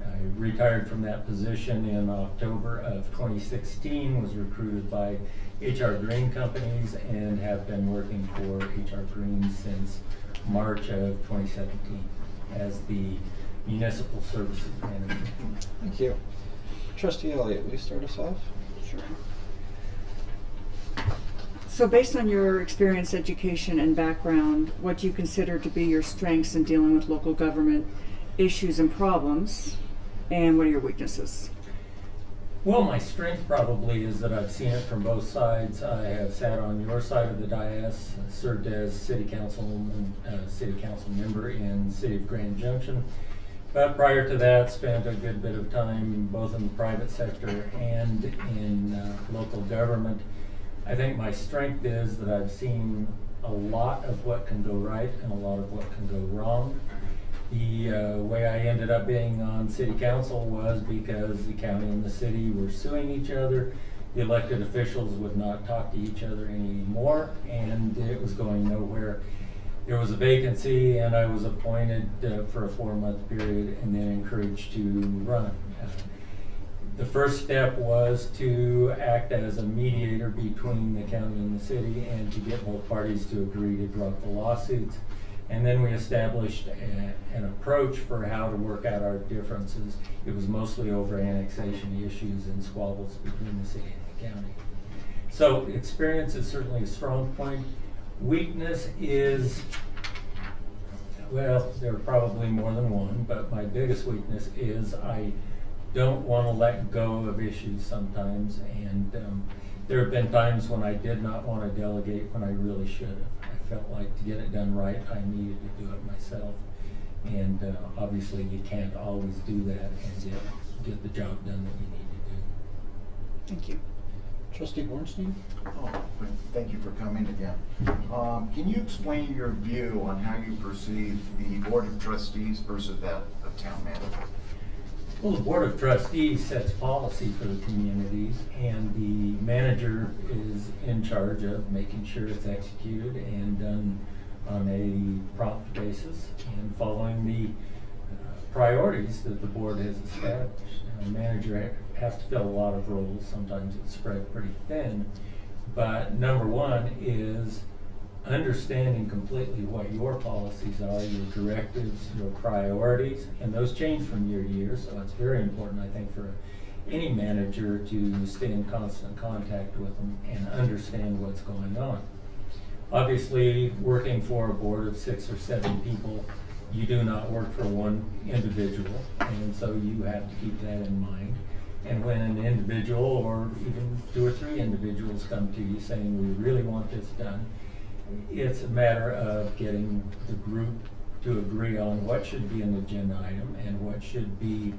I retired from that position in October of 2016, was recruited by HR Green companies, and have been working for HR Green since March of 2017 as the Municipal Services Manager. Thank you. Trustee Elliott, will you start us off? Sure. So based on your experience, education, and background, what do you consider to be your strengths in dealing with local government issues and problems, and what are your weaknesses? Well, my strength probably is that I've seen it from both sides. I have sat on your side of the dais, served as city council member in City of Grand Junction. But prior to that, spent a good bit of time both in the private sector and in local government. I think my strength is that I've seen a lot of what can go right and a lot of what can go wrong. The way I ended up being on city council was because the county and the city were suing each other. The elected officials would not talk to each other anymore, and it was going nowhere. There was a vacancy, and I was appointed for a 4-month period and then encouraged to run. The first step was to act as a mediator between the county and the city and to get both parties to agree to drop the lawsuits. And then we established an approach for how to work out our differences. It was mostly over annexation issues and squabbles between the city and the county. So experience is certainly a strong point. Weakness is, well, there are probably more than one, but my biggest weakness is I don't want to let go of issues sometimes, and there have been times when I did not want to delegate when I really should have. I felt like to get it done right, I needed to do it myself, and obviously you can't always do that and get the job done that you need to do. Thank you. Trustee Bornstein? Oh, thank you for coming again. Can you explain your view on how you perceive the Board of Trustees versus that of Town Manager? Well, the Board of Trustees sets policy for the community, and the manager is in charge of making sure it's executed and done on a prompt basis and following the priorities that the board has established. The manager has to fill a lot of roles. Sometimes it's spread pretty thin, but number one is understanding completely what your policies are, your directives, your priorities, and those change from year to year, so it's very important, I think, for any manager to stay in constant contact with them and understand what's going on. Obviously, working for a board of 6 or 7 people, you do not work for one individual, and so you have to keep that in mind. And when an individual or even 2 or 3 individuals come to you saying, we really want this done, it's a matter of getting the group to agree on what should be an agenda item and what should be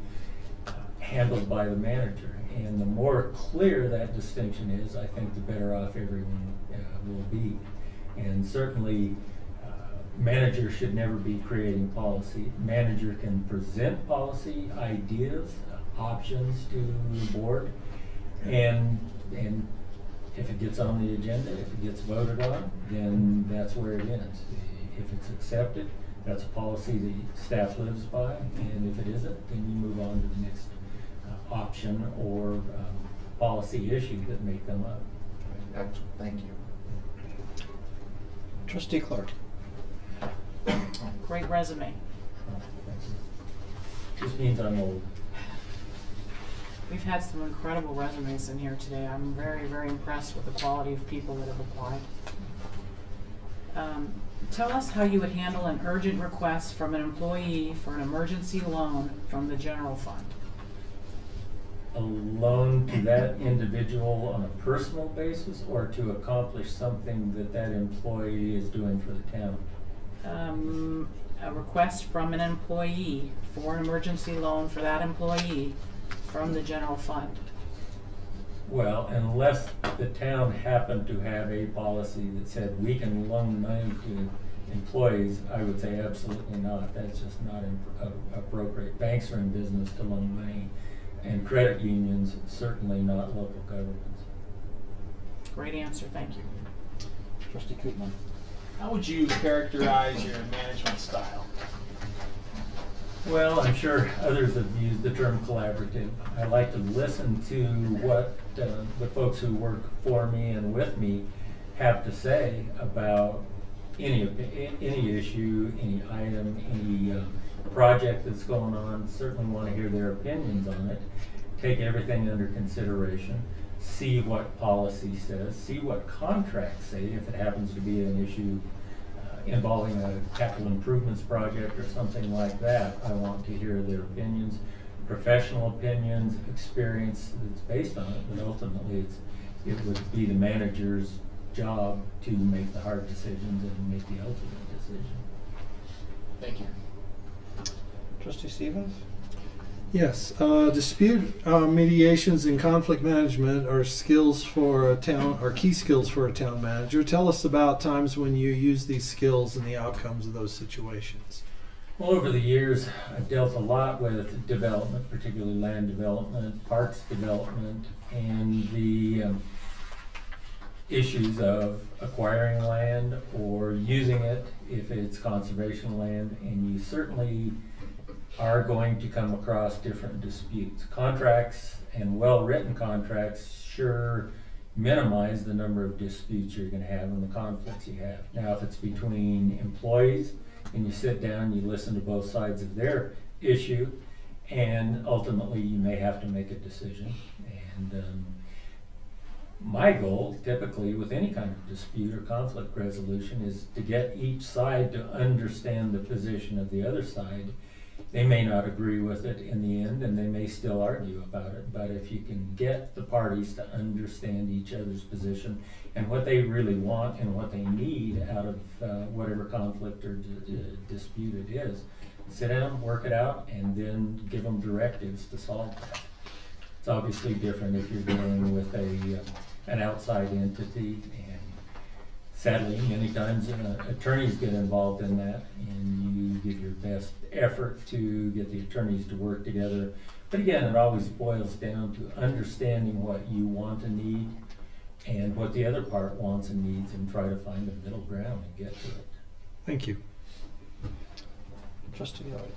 handled by the manager. And the more clear that distinction is, I think the better off everyone will be. And certainly, manager should never be creating policy. Manager can present policy, ideas, options to the board, and if it gets on the agenda, if it gets voted on, then that's where it ends. If it's accepted, that's a policy that staff lives by, and if it isn't, then you move on to the next option or policy issue that may come up. Excellent, thank you. Trustee Clark? Great resume. Just means I'm old. We've had some incredible resumes in here today. I'm very, very impressed with the quality of people that have applied. Tell us how you would handle an urgent request from an employee for an emergency loan from the general fund. A loan to that individual on a personal basis or to accomplish something that that employee is doing for the town? A request from an employee for an emergency loan for that employee from the general fund. Well, unless the town happened to have a policy that said we can loan money to employees, I would say absolutely not. That's just not appropriate. Banks are in business to loan money, and credit unions, certainly not local governments. Great answer, thank you. Trustee Koopman? How would you characterize your management style? Well, I'm sure others have used the term collaborative. I like to listen to what the folks who work for me and with me have to say about any issue, any item, any project that's going on. Certainly want to hear their opinions on it. Take everything under consideration. See what policy says. See what contracts say if it happens to be an issue involving a capital improvements project or something like that. I want to hear their opinions. professional opinions, experience that's based on it, but ultimately it would be the manager's job to make the hard decisions and make the ultimate decision. Thank you. Trustee Stevens? Yes, dispute mediations and conflict management are skills for a town, are key skills for a town manager. Tell us about times when you use these skills and the outcomes of those situations. Well, over the years, I've dealt a lot with development, particularly land development, parks development, and the issues of acquiring land or using it if it's conservation land, and you certainly are going to come across different disputes. Contracts and well-written contracts sure minimize the number of disputes you're going to have and the conflicts you have. Now, if it's between employees and you sit down, you listen to both sides of their issue, and ultimately you may have to make a decision. And my goal, typically with any kind of dispute or conflict resolution, is to get each side to understand the position of the other side. They may not agree with it in the end, and they may still argue about it, but if you can get the parties to understand each other's position and what they really want and what they need out of whatever conflict or dispute it is, sit down, work it out, and then give them directives to solve that. It's obviously different if you're dealing with an outside entity, and sadly, many times attorneys get involved in that, and you give your best effort to get the attorneys to work together. But again, it always boils down to understanding what you want and need and what the other part wants and needs, and try to find a middle ground and get to it. Thank you. Trustee Elliott?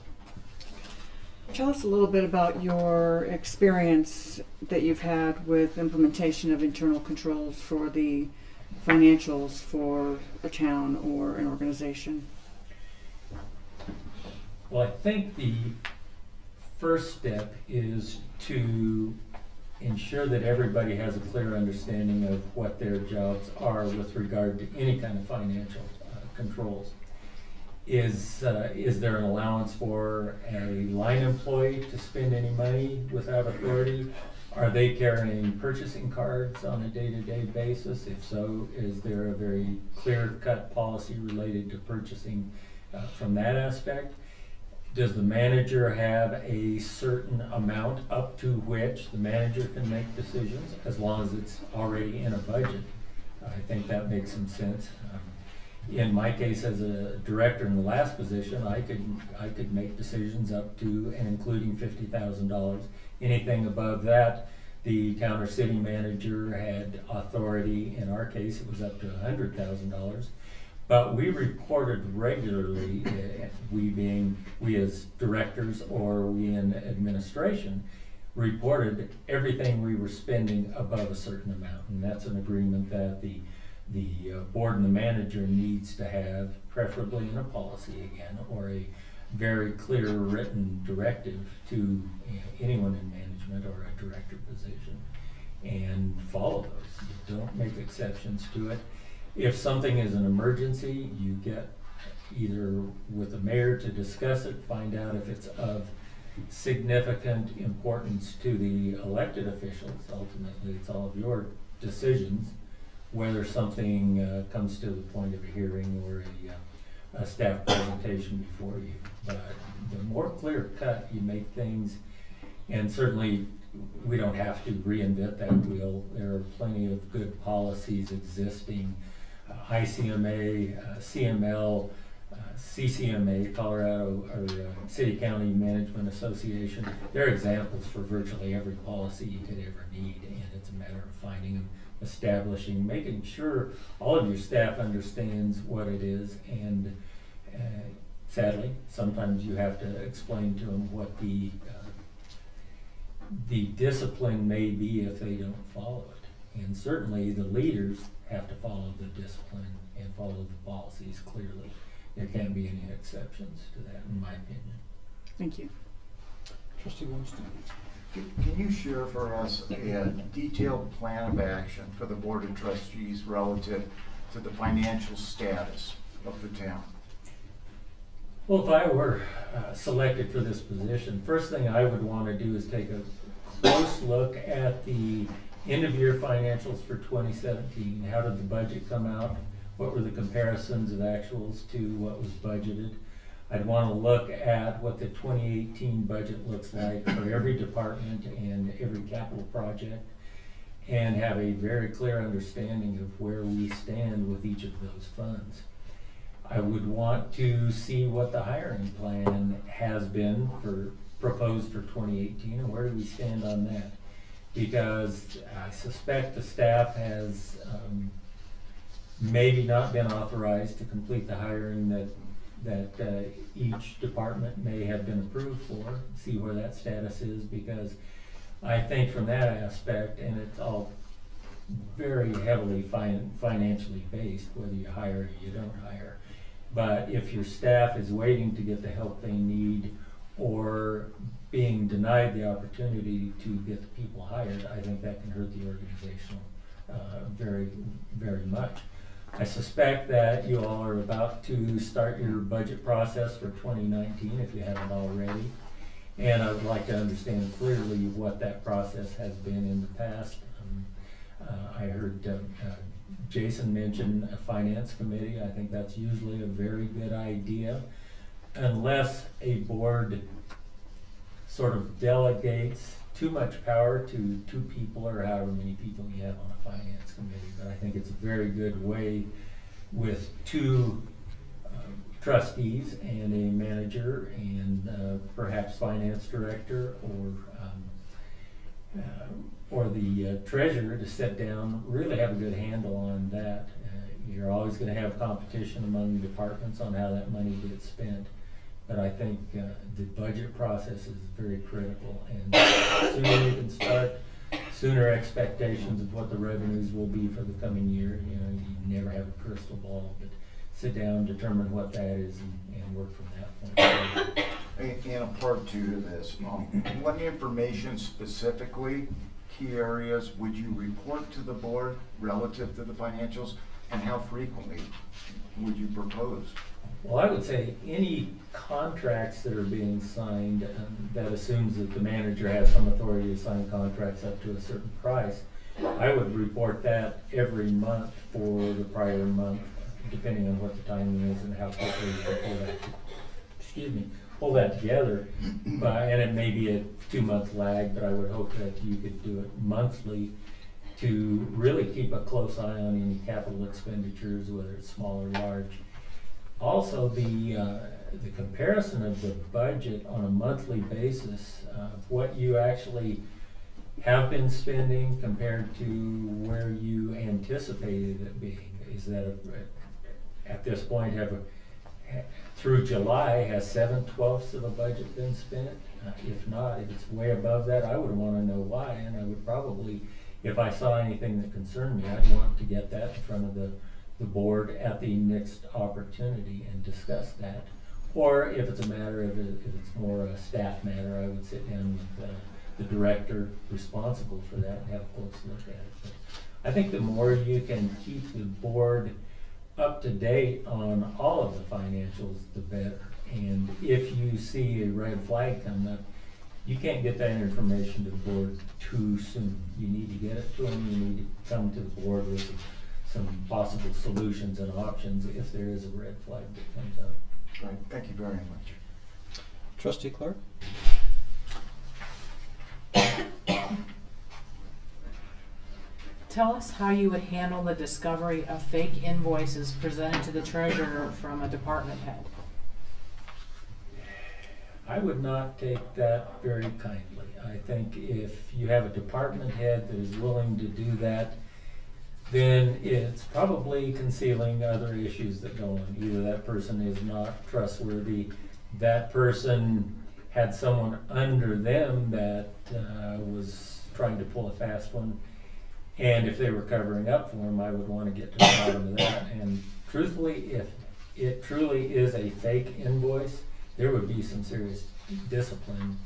Tell us a little bit about your experience that you've had with implementation of internal controls for the financials for a town or an organization. Well, I think the first step is to ensure that everybody has a clear understanding of what their jobs are with regard to any kind of financial controls. Is there an allowance for a line employee to spend any money without authority? Are they carrying purchasing cards on a day-to-day basis? If so, is there a very clear-cut policy related to purchasing from that aspect? Does the manager have a certain amount up to which the manager can make decisions, as long as it's already in a budget? I think that makes some sense. In my case, as a director in the last position, I could make decisions up to and including $50,000. Anything above that, the town or city manager had authority. In our case, it was up to $100,000. But we reported regularly, we as directors or we in administration, reported everything we were spending above a certain amount. And that's an agreement that the board and the manager needs to have, preferably in a policy again, or a very clear written directive to anyone in management or a director position, and follow those. You don't make exceptions to it. If something is an emergency, you get either with the mayor to discuss it, find out if it's of significant importance to the elected officials. Ultimately, it's all of your decisions whether something comes to the point of a hearing or a staff presentation before you. But the more clear cut you make things, and certainly we don't have to reinvent that wheel. There are plenty of good policies existing. ICMA, CML, CCMA, Colorado or City County Management Association. They're examples for virtually every policy you could ever need, and it's a matter of finding them, establishing, making sure all of your staff understands what it is, and sadly, sometimes you have to explain to them what the discipline may be if they don't follow it. And certainly the leaders have to follow the discipline and follow the policies clearly. There can't be any exceptions to that, in my opinion. Thank you. Trustee Winston? Can you share for us a detailed plan of action for the Board of Trustees relative to the financial status of the town? Well, if I were selected for this position, first thing I would want to do is take a close look at the end-of-year financials for 2017. How did the budget come out? What were the comparisons of actuals to what was budgeted? I'd want to look at what the 2018 budget looks like for every department and every capital project, and have a very clear understanding of where we stand with each of those funds. I would want to see what the hiring plan has been proposed for 2018, and where do we stand on that? Because I suspect the staff has maybe not been authorized to complete the hiring that each department may have been approved for. See where that status is, because I think from that aspect, and it's all very heavily financially based, whether you hire or you don't hire. But if your staff is waiting to get the help they need, or being denied the opportunity to get the people hired, I think that can hurt the organizational very, very much. I suspect that you all are about to start your budget process for 2019 if you haven't already. And I would like to understand clearly what that process has been in the past. I heard Jason mention a finance committee. I think that's usually a very good idea, unless a board sort of delegates too much power to 2 people or however many people you have on a finance committee. But I think it's a very good way with 2 trustees and a manager and perhaps finance director or the treasurer to sit down, really have a good handle on that. You're always going to have competition among departments on how that money gets spent. But I think the budget process is very critical, and the sooner you can start, sooner expectations of what the revenues will be for the coming year. You know, you never have a crystal ball, but sit down, determine what that is, and work from that point. And a part 2 to this, what information specifically, key areas, would you report to the board relative to the financials, and how frequently would you propose? Well, I would say any contracts that are being signed, that assumes that the manager has some authority to sign contracts up to a certain price. I would report that every month for the prior month, depending on what the timing is and how quickly you can pull that together. And it may be a 2-month lag, but I would hope that you could do it monthly to really keep a close eye on any capital expenditures, whether it's small or large. Also, the comparison of the budget on a monthly basis, what you actually have been spending compared to where you anticipated it being. Is that at this point through July, has 7/12 of a budget been spent? If not, if it's way above that, I would want to know why, and I would probably, if I saw anything that concerned me, I'd want to get that in front of the board at the next opportunity and discuss that. Or if it's a matter of, if it's more a staff matter, I would sit down with the director responsible for that and have a close look at it. But I think the more you can keep the board up to date on all of the financials, the better. And if you see a red flag coming up, you can't get that information to the board too soon. You need to get it to them. You need to come to the board with some possible solutions and options if there is a red flag that comes up. Right, thank you very much. Trustee Clark? Tell us how you would handle the discovery of fake invoices presented to the treasurer from a department head. I would not take that very kindly. I think if you have a department head that is willing to do that, then it's probably concealing other issues that go on. Either that person is not trustworthy, that person had someone under them that was trying to pull a fast one, and if they were covering up for them, I would want to get to the bottom of that. And truthfully, if it truly is a fake invoice, there would be some serious discipline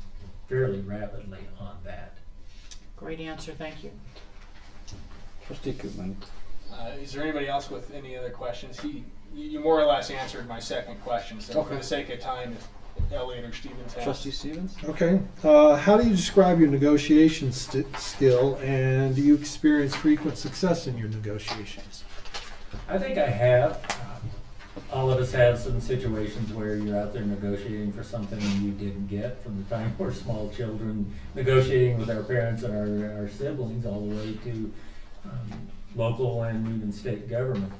fairly rapidly on that. Great answer, thank you. Trustee Koopman? Is there anybody else with any other questions? You more or less answered my second question, so for Okay. the sake of time, if Elliot or Stevens has. Trustee Stevens? Okay. How do you describe your negotiation skill, and do you experience frequent success in your negotiations? I think I have. All of us have some situations where you're out there negotiating for something you didn't get, from the time we're small children, negotiating with our parents and our siblings, all the way to local and even state government.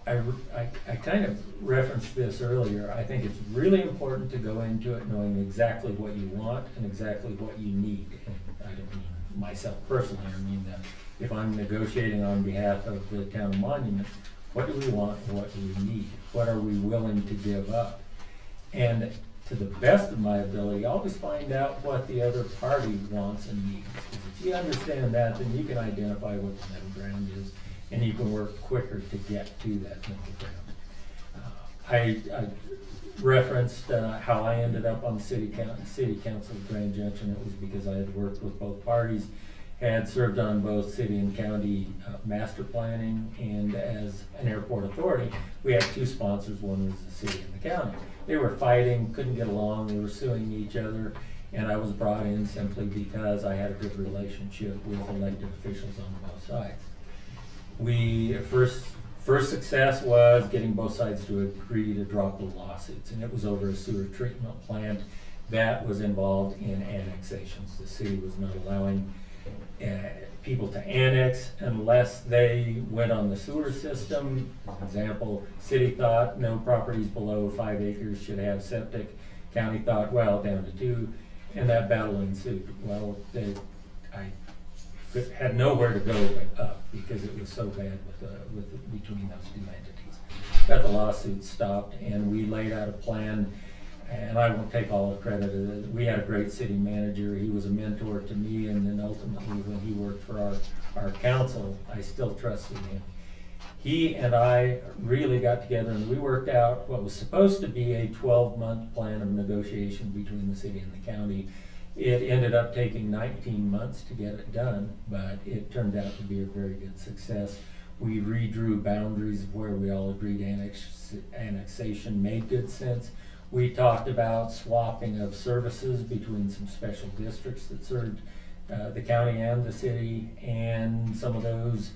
I kind of referenced this earlier. I think it's really important to go into it knowing exactly what you want and exactly what you need. And I don't mean myself personally, I mean that if I'm negotiating on behalf of the town of Monument, what do we want and what do we need? What are we willing to give up? And to the best of my ability, always find out what the other party wants and needs. Because if you understand that, then you can identify what the middle ground is, and you can work quicker to get to that middle ground. I referenced how I ended up on the city council of Grand Junction. It was because I had worked with both parties, had served on both city and county master planning, and as an airport authority, we had two sponsors. One was the city and the county. They were fighting, couldn't get along, they were suing each other, and I was brought in simply because I had a good relationship with elected officials on both sides. First success was getting both sides to agree to drop the lawsuits, and it was over a sewer treatment plant that was involved in annexations. The city was not allowing people to annex unless they went on the sewer system. For example, city thought no properties below 5 acres should have septic. County thought, well, down to 2, and that battle ensued. Well, I had nowhere to go but up because it was so bad between those two entities. Got the lawsuit stopped, and we laid out a plan. And I won't take all the credit. We had a great city manager. He was a mentor to me, and then ultimately when he worked for our council, I still trusted him. He and I really got together and we worked out what was supposed to be a 12-month plan of negotiation between the city and the county. It ended up taking 19 months to get it done, but it turned out to be a very good success. We redrew boundaries where we all agreed annexation made good sense. We talked about swapping of services between some special districts that served the county and the city, and some of those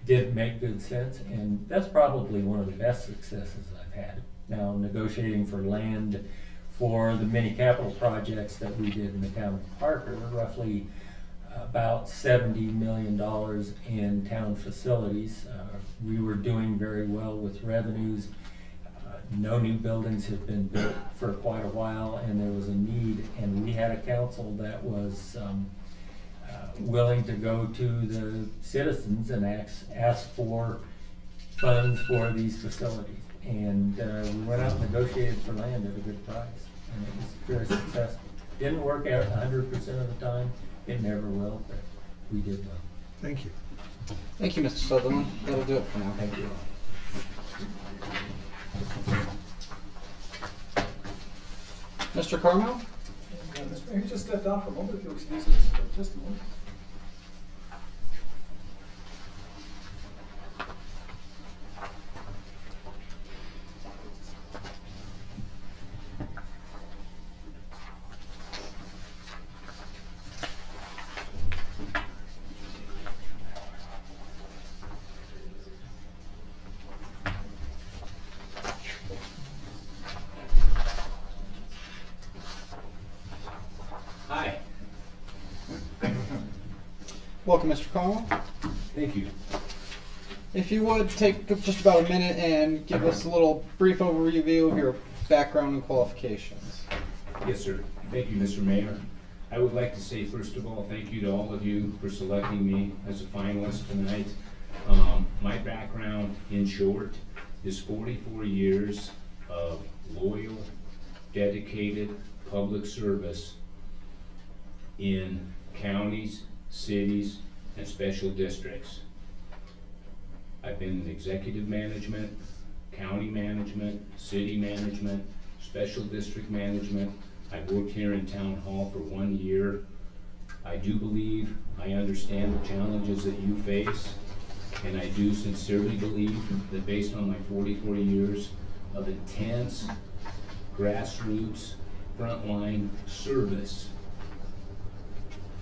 did make good sense, and that's probably one of the best successes I've had. Now, negotiating for land for the many capital projects that we did in the town of Parker, roughly about $70 million in town facilities. We were doing very well with revenues. No new buildings had been built for quite a while, and there was a need, and we had a council that was willing to go to the citizens and ask for funds for these facilities. And we went out and negotiated for land at a good price, and it was very successful. Didn't work out 100% of the time. It never will, but we did well. Thank you. Thank you, Mr. Sutherland. That'll do it for now. Thank you. Mr. Carmel? Mr. Mayor, just stepped out for a moment, if you'll excuse us for just a moment. Hi. Welcome, Mr. Carmel. Thank you. If you would, take just about a minute and give us a little brief overview of your background and qualifications. Yes, sir. Thank you, Mr. Mayor. I would like to say, first of all, thank you to all of you for selecting me as a finalist tonight. My background, in short, is 44 years of loyal, dedicated public service in counties, cities, and special districts. I've been in executive management, county management, city management, special district management. I've worked here in town hall for 1 year. I do believe I understand the challenges that you face And I do sincerely believe that based on my 44 years of intense grassroots frontline service,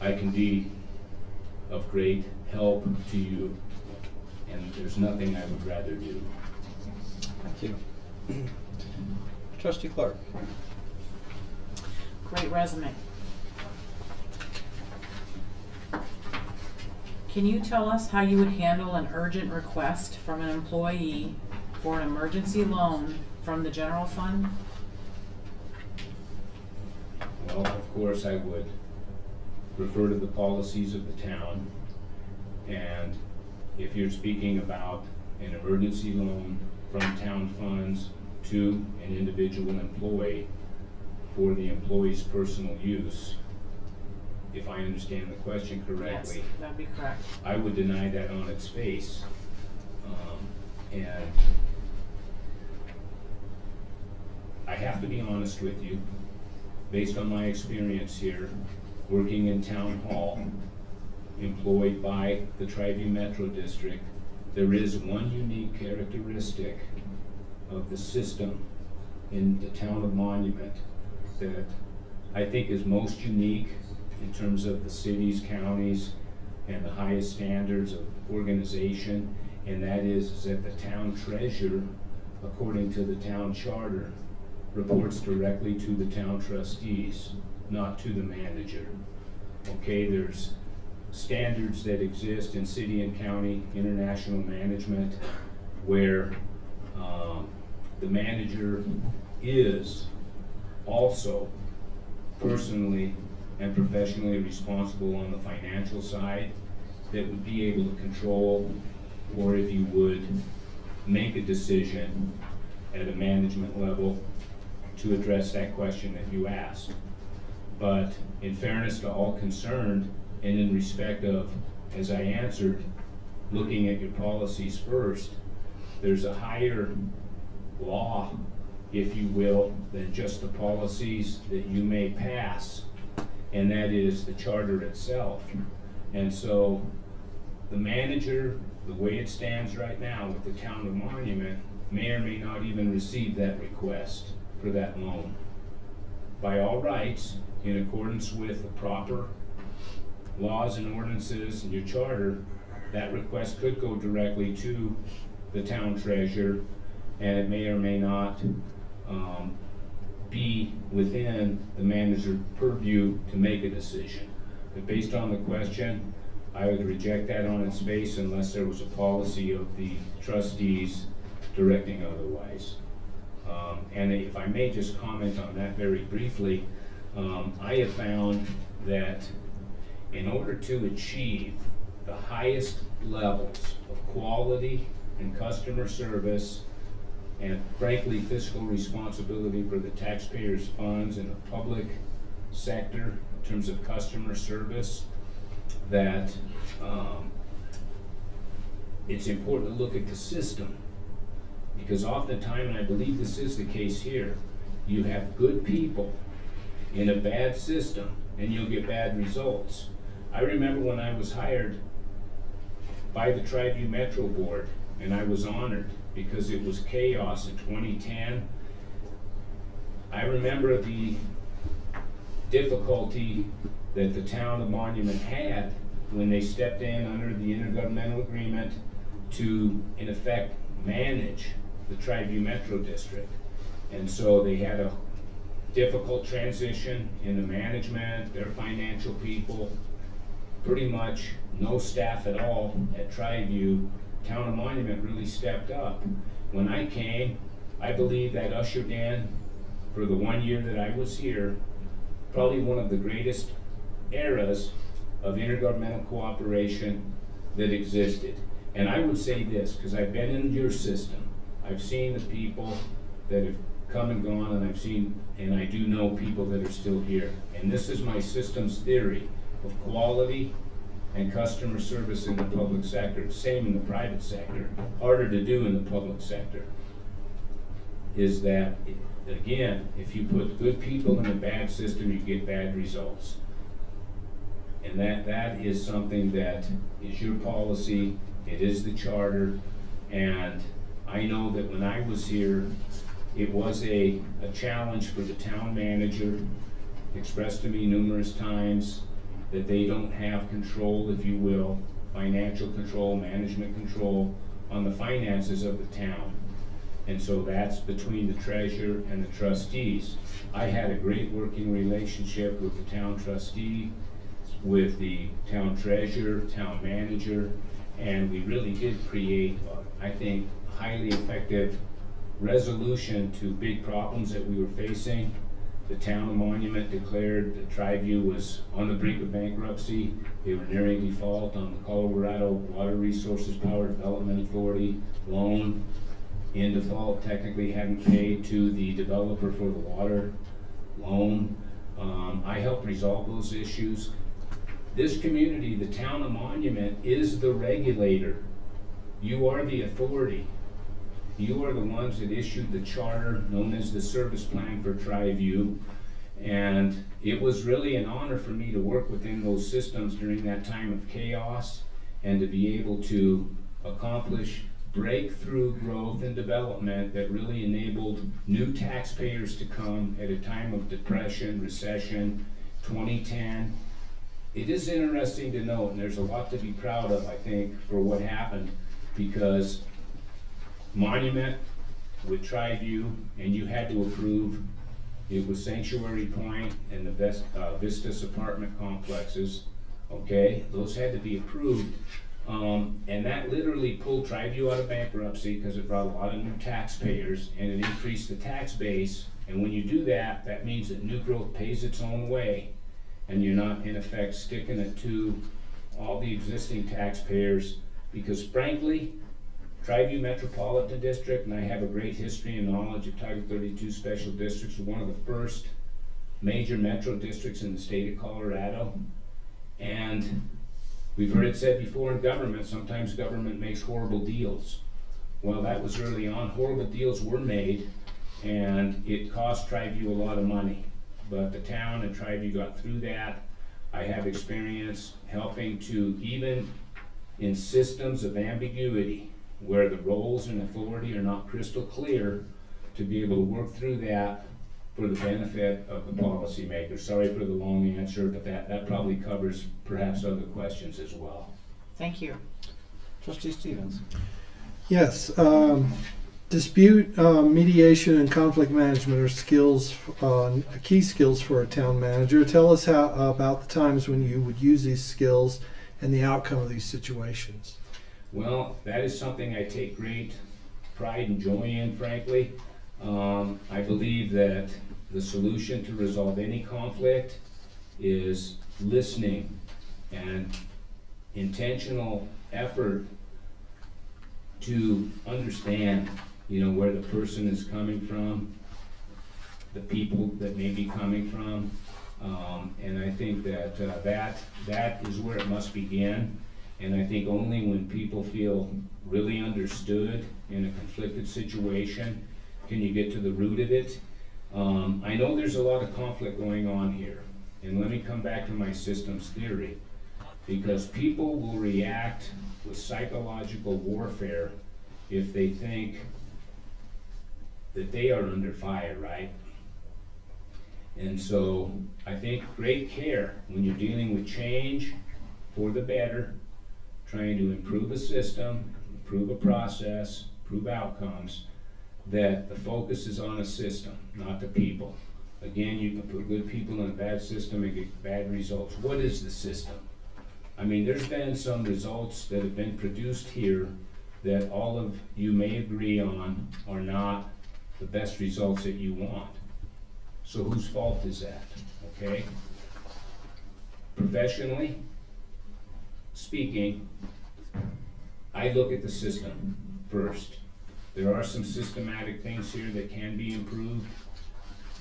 I can be of great help to you, and there's nothing I would rather do. Thank you. Trustee Clark. Great resume. Can you tell us how you would handle an urgent request from an employee for an emergency loan from the general fund? Well, of course, I would refer to the policies of the town, and if you're speaking about an emergency loan from town funds to an individual employee for the employee's personal use, if I understand the question correctly, Yes, that'd be correct. I would deny that on its face. And I have to be honest with you, based on my experience here, working in town hall, employed by the Triview Metro District, there is one unique characteristic of the system in the town of Monument that I think is most unique in terms of the cities, counties, and the highest standards of organization, and that is that the town treasurer, according to the town charter, reports directly to the town trustees, not to the manager. Okay, there's standards that exist in city and county international management where the manager is also personally and professionally responsible on the financial side, that would be able to control, or if you would, make a decision at a management level to address that question that you asked. But in fairness to all concerned, and in respect of, as I answered, looking at your policies first, there's a higher law, if you will, than just the policies that you may pass, and that is the charter itself. And so the manager, the way it stands right now with the town of Monument, may or may not even receive that request for that loan. By all rights, in accordance with the proper laws and ordinances in your charter, that request could go directly to the town treasurer, and it may or may not be within the manager's purview to make a decision. But based on the question, I would reject that on its face unless there was a policy of the trustees directing otherwise. And if I may just comment on that very briefly, I have found that in order to achieve the highest levels of quality and customer service and frankly fiscal responsibility for the taxpayers' funds in the public sector in terms of customer service, that it's important to look at the system. Because oftentimes, and I believe this is the case here, you have good people in a bad system and you'll get bad results. I remember when I was hired by the Triview Metro Board, and I was honored because it was chaos in 2010. I remember the difficulty that the town of Monument had when they stepped in under the intergovernmental agreement to, in effect, manage the Triview Metro District. And so they had a difficult transition in the management, their financial people, pretty much no staff at all at Triview. Town of Monument really stepped up. When I came, I believe that ushered in, for the 1 year that I was here, probably one of the greatest eras of intergovernmental cooperation that existed. And I would say this, because I've been in your system, I've seen the people that have come and gone, and I've seen, and I do know people that are still here. And this is my system's theory of quality and customer service in the public sector. Same in the private sector, harder to do in the public sector. Is that, again, if you put good people in a bad system, you get bad results. And that is something that is your policy It is the charter, and I know that when I was here, it was a challenge for the town manager, expressed to me numerous times that they don't have control, if you will, financial control, management control on the finances of the town. And so that's between the treasurer and the trustees. I had a great working relationship with the town trustee, with the town treasurer, town manager, and we really did create, I think, highly effective resolution to big problems that we were facing. The town of Monument declared that Triview was on the brink of bankruptcy. They were nearing default on the Colorado Water Resources Power Development Authority loan. In default, technically hadn't paid to the developer for the water loan. I helped resolve those issues. This community, the town of Monument, is the regulator. You are the authority. You are the ones that issued the charter known as the service plan for Triview. And it was really an honor for me to work within those systems during that time of chaos and to be able to accomplish breakthrough growth and development that really enabled new taxpayers to come at a time of depression, recession, 2010. It is interesting to note, and there's a lot to be proud of, I think, for what happened, because Monument with Triview, and you had to approve, it was Sanctuary Point and the Vistas apartment complexes, okay? Those had to be approved. And that literally pulled Triview out of bankruptcy because it brought a lot of new taxpayers and it increased the tax base. And when you do that, that means that new growth pays its own way and you're not in effect sticking it to all the existing taxpayers, because frankly, Triview Metropolitan District, and I have a great history and knowledge of Title 32 special districts, was one of the first major metro districts in the state of Colorado. And we've heard it said before in government, sometimes government makes horrible deals. Well, that was early on. Horrible deals were made, and it cost Triview a lot of money. But the town and Triview got through that. I have experience helping to, even in systems of ambiguity, where the roles and authority are not crystal clear, to be able to work through that for the benefit of the policymakers. Sorry for the long answer, but that probably covers perhaps other questions as well. Thank you. Trustee Stevens. Yes, dispute mediation and conflict management are skills, key skills for a town manager. Tell us about the times when you would use these skills and the outcome of these situations. Well, that is something I take great pride and joy in, frankly. I believe that the solution to resolve any conflict is listening and intentional effort to understand, where the person is coming from, the people that may be coming from, and I think that that is where it must begin. And I think only when people feel really understood in a conflicted situation can you get to the root of it. I know there's a lot of conflict going on here, and let me come back to my systems theory, because people will react with psychological warfare if they think that they are under fire, right? And so I think great care when you're dealing with change for the better, trying to improve a system, improve a process, improve outcomes, that the focus is on a system, not the people. Again, you can put good people in a bad system and get bad results. What is the system? I mean, there's been some results that have been produced here that all of you may agree on are not the best results that you want. So whose fault is that, okay? Professionally speaking, I look at the system first. There are some systematic things here that can be improved.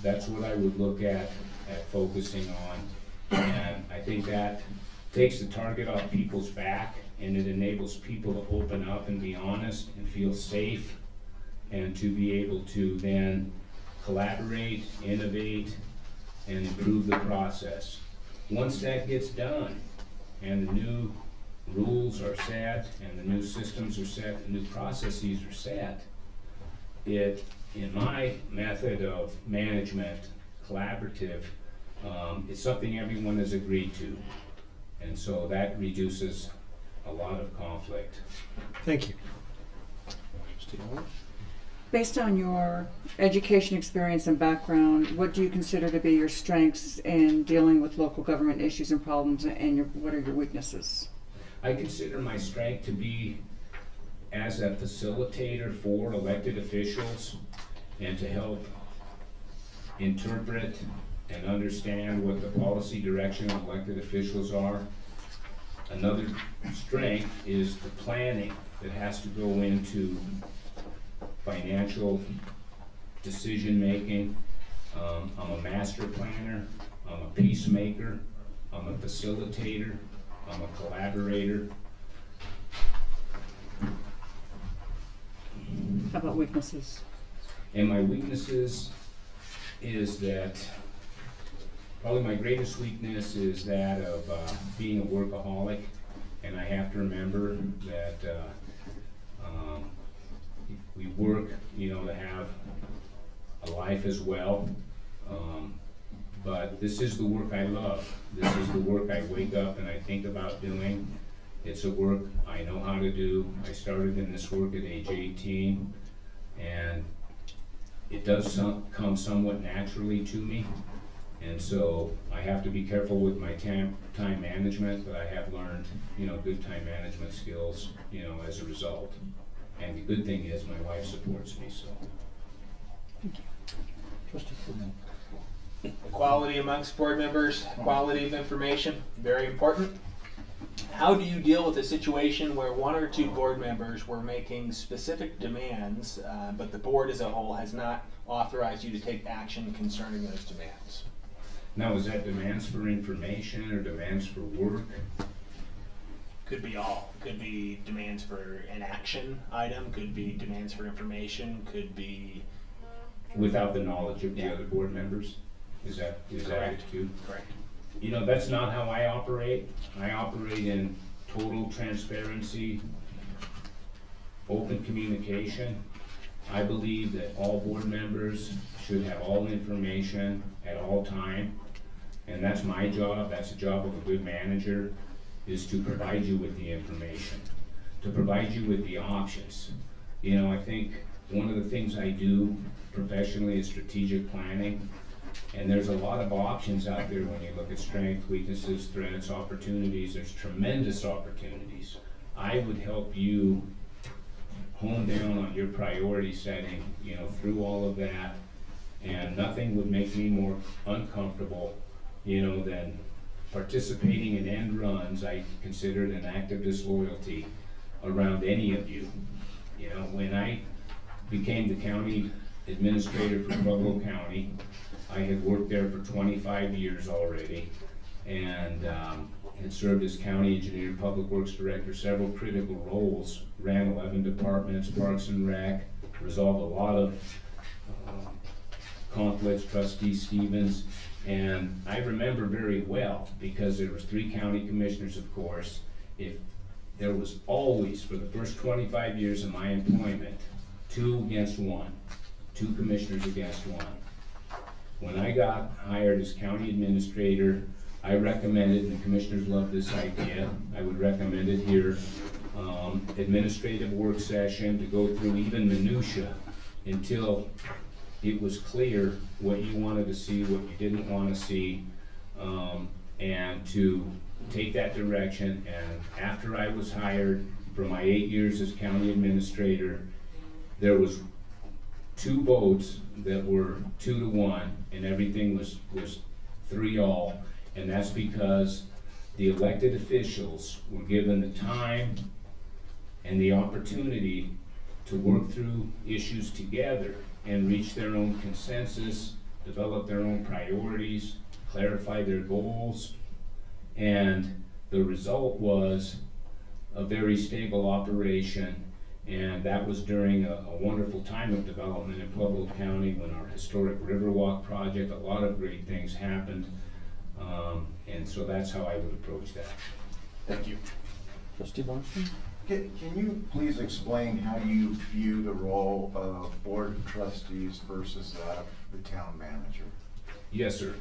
That's what I would look at focusing on. And I think that takes the target off people's back, and it enables people to open up and be honest and feel safe, and to be able to then collaborate, innovate, and improve the process. Once that gets done, and the new rules are set and the new systems are set, the new processes are set, it, in my method of management, collaborative, it's something everyone has agreed to. And so that reduces a lot of conflict. Thank you. Based on your education experience and background, what do you consider to be your strengths in dealing with local government issues and problems, and what are your weaknesses? I consider my strength to be as a facilitator for elected officials and to help interpret and understand what the policy direction of elected officials are. Another strength is the planning that has to go into financial decision-making. I'm a master planner, I'm a peacemaker, I'm a facilitator, I'm a collaborator. How about weaknesses? And my weaknesses is that, probably my greatest weakness is that of being a workaholic. And I have to remember that we work, to have a life as well. But this is the work I love. This is the work I wake up and I think about doing. It's a work I know how to do. I started in this work at age 18, and it does come somewhat naturally to me. And so I have to be careful with my time management, but I have learned, good time management skills, as a result. And the good thing is my wife supports me, so. Thank you. Trustee Freeman. Equality amongst board members, quality of information, very important. How do you deal with a situation where one or two board members were making specific demands, but the board as a whole has not authorized you to take action concerning those demands? Now, is that demands for information or demands for work? Could be all. Could be demands for an action item, could be demands for information, could be... Without the knowledge of the other board members? Is that it too? Correct. That's not how I operate. I operate in total transparency, open communication. I believe that all board members should have all information at all time. And that's my job, that's the job of a good manager, is to provide you with the information, to provide you with the options. I think one of the things I do professionally is strategic planning. And there's a lot of options out there when you look at strengths, weaknesses, threats, opportunities. There's tremendous opportunities. I would help you hone down on your priority setting, through all of that. And nothing would make me more uncomfortable, than participating in end runs. I consider it an act of disloyalty around any of you. When I became the county administrator for Pueblo County, I had worked there for 25 years already, and had served as county engineer, public works director, several critical roles, ran 11 departments, parks and rec, resolved a lot of conflicts, Trustee Stevens, and I remember very well, because there was 3 county commissioners, of course. If there was always, for the first 25 years of my employment, 2 against 1, 2 commissioners against 1. When I got hired as county administrator, I recommended, and the commissioners love this idea, I would recommend it here, administrative work session to go through even minutia until it was clear what you wanted to see, what you didn't want to see, and to take that direction. And after I was hired, for my 8 years as county administrator, there was 2 votes that were 2-1, and everything was 3-all, and that's because the elected officials were given the time and the opportunity to work through issues together and reach their own consensus, develop their own priorities, clarify their goals, and the result was a very stable operation. And that was during a wonderful time of development in Pueblo County, when our historic Riverwalk project, a lot of great things happened. And so that's how I would approach that. Thank you. Trustee Bornstein? Can you please explain how you view the role of Board of Trustees versus that of the town manager? Yes, sir.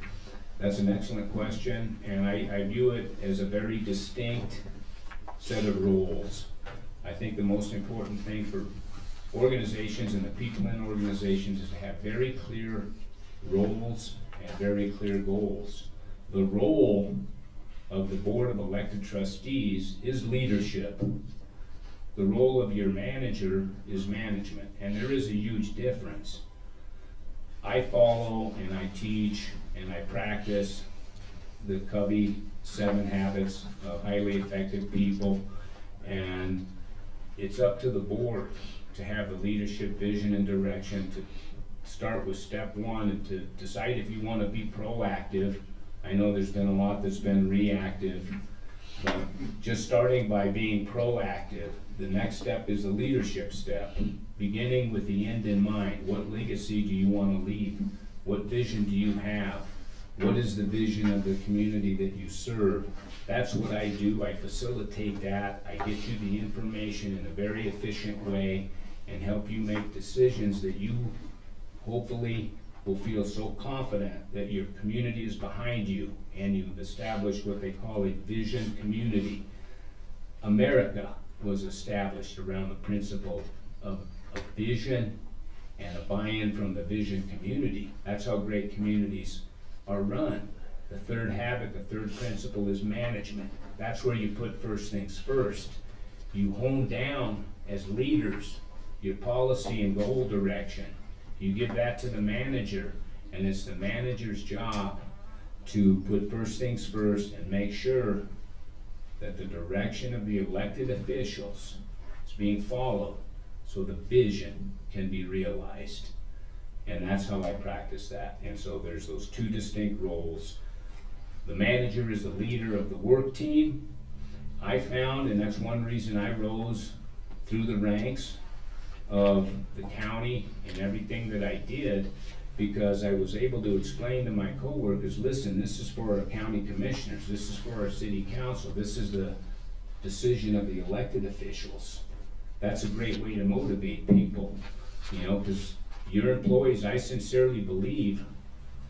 That's an excellent question, and I view it as a very distinct set of roles. I think the most important thing for organizations and the people in organizations is to have very clear roles and very clear goals. The role of the Board of Elected Trustees is leadership. The role of your manager is management, and there is a huge difference. I follow and I teach and I practice the Covey 7 Habits of Highly Effective People, and it's up to the board to have the leadership, vision, and direction to start with step 1 and to decide if you want to be proactive. I know there's been a lot that's been reactive, but just starting by being proactive, the next step is the leadership step, beginning with the end in mind. What legacy do you want to leave? What vision do you have? What is the vision of the community that you serve? That's what I do. I facilitate that. I get you the information in a very efficient way and help you make decisions that you hopefully will feel so confident that your community is behind you and you've established what they call a vision community. America was established around the principle of a vision and a buy-in from the vision community. That's how great communities are run. The third habit, the third principle is management. That's where you put first things first. You hone down as leaders your policy and goal direction. You give that to the manager, and it's the manager's job to put first things first and make sure that the direction of the elected officials is being followed so the vision can be realized. And that's how I practice that. And so there's those two distinct roles. The manager is the leader of the work team. I found, and that's one reason I rose through the ranks of the county and everything that I did, because I was able to explain to my coworkers, listen, this is for our county commissioners, this is for our city council, this is the decision of the elected officials. That's a great way to motivate people, you know, because your employees, I sincerely believe,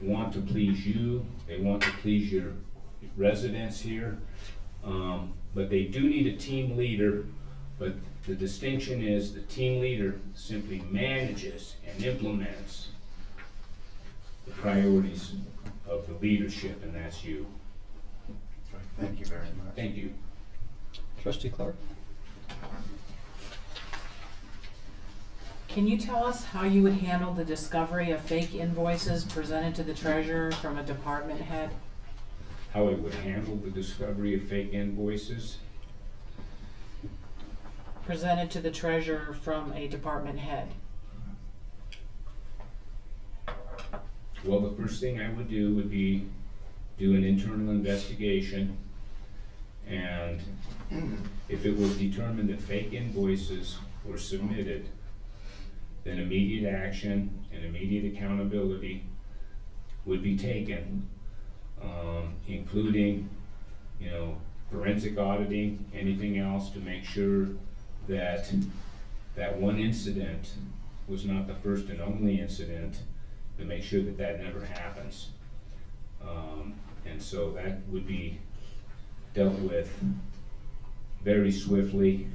want to please you, they want to please your residents here, but they do need a team leader. But the distinction is the team leader simply manages and implements the priorities of the leadership, and that's you. Thank you very much. Thank you. Trustee Clark? Can you tell us how you would handle the discovery of fake invoices presented to the treasurer from a department head? How I would handle the discovery of fake invoices? Presented to the treasurer from a department head. Well, the first thing I would do would be do an internal investigation, and if it was determined that fake invoices were submitted, then immediate action and immediate accountability would be taken, including, you know, forensic auditing, anything else to make sure that that one incident was not the first and only incident, to make sure that that never happens. And so that would be dealt with very swiftly.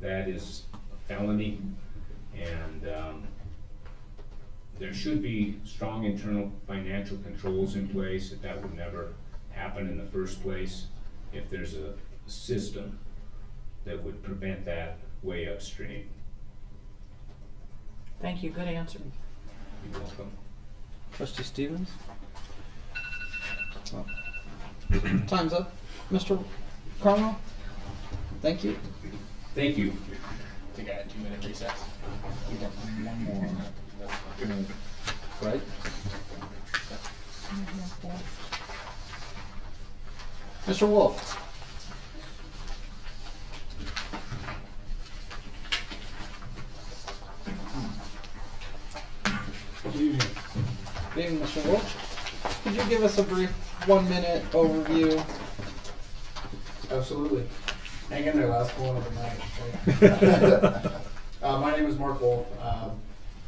That is a felony, and there should be strong internal financial controls in place that would never happen in the first place if there's a system that would prevent that way upstream. Thank you, good answer. You're welcome. Trustee Stevens? Well, time's up. Mr. Carmel? Thank you. Thank you. I think I had 2-minute recess. We got one more. Right? Mr. Wolf? Good evening. Good evening, Mr. Wolf. Could you give us a brief 1-minute overview? Absolutely. hang in there, last one of the night. My name is Mark Wolf.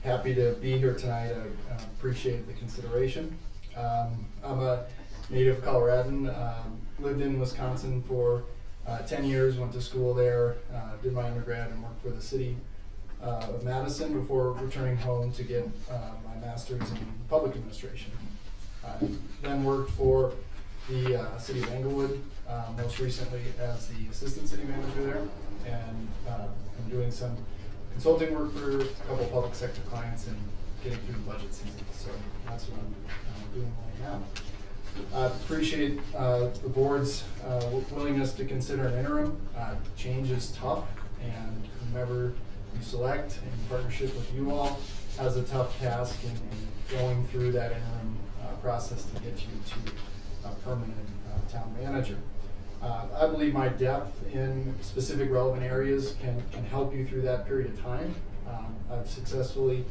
Happy to be here tonight. I appreciate the consideration. I'm a native Coloradan. Lived in Wisconsin for 10 years, went to school there, did my undergrad and worked for the city of Madison before returning home to get my master's in public administration. Then worked for the city of Englewood, most recently as the assistant city manager there, and I'm doing some consulting work for a couple public sector clients and getting through the budget season. So that's what I'm doing right now. I appreciate the board's willingness to consider an interim. Change is tough, and whomever you select in partnership with you all has a tough task in going through that interim process to get you to a permanent town manager. I believe my depth in specific relevant areas can help you through that period of time. I've successfully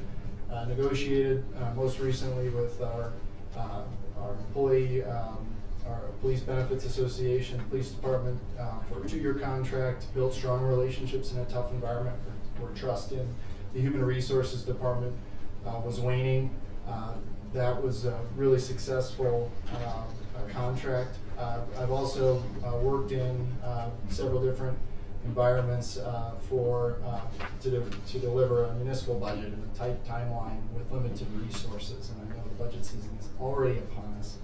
negotiated most recently with our employee, our Police Benefits Association, Police Department for a 2-year contract, built strong relationships in a tough environment where trust in the Human Resources Department was waning. That was a really successful contract. I've also worked in several different environments to deliver a municipal budget in a tight timeline with limited resources, and I know the budget season is already upon us.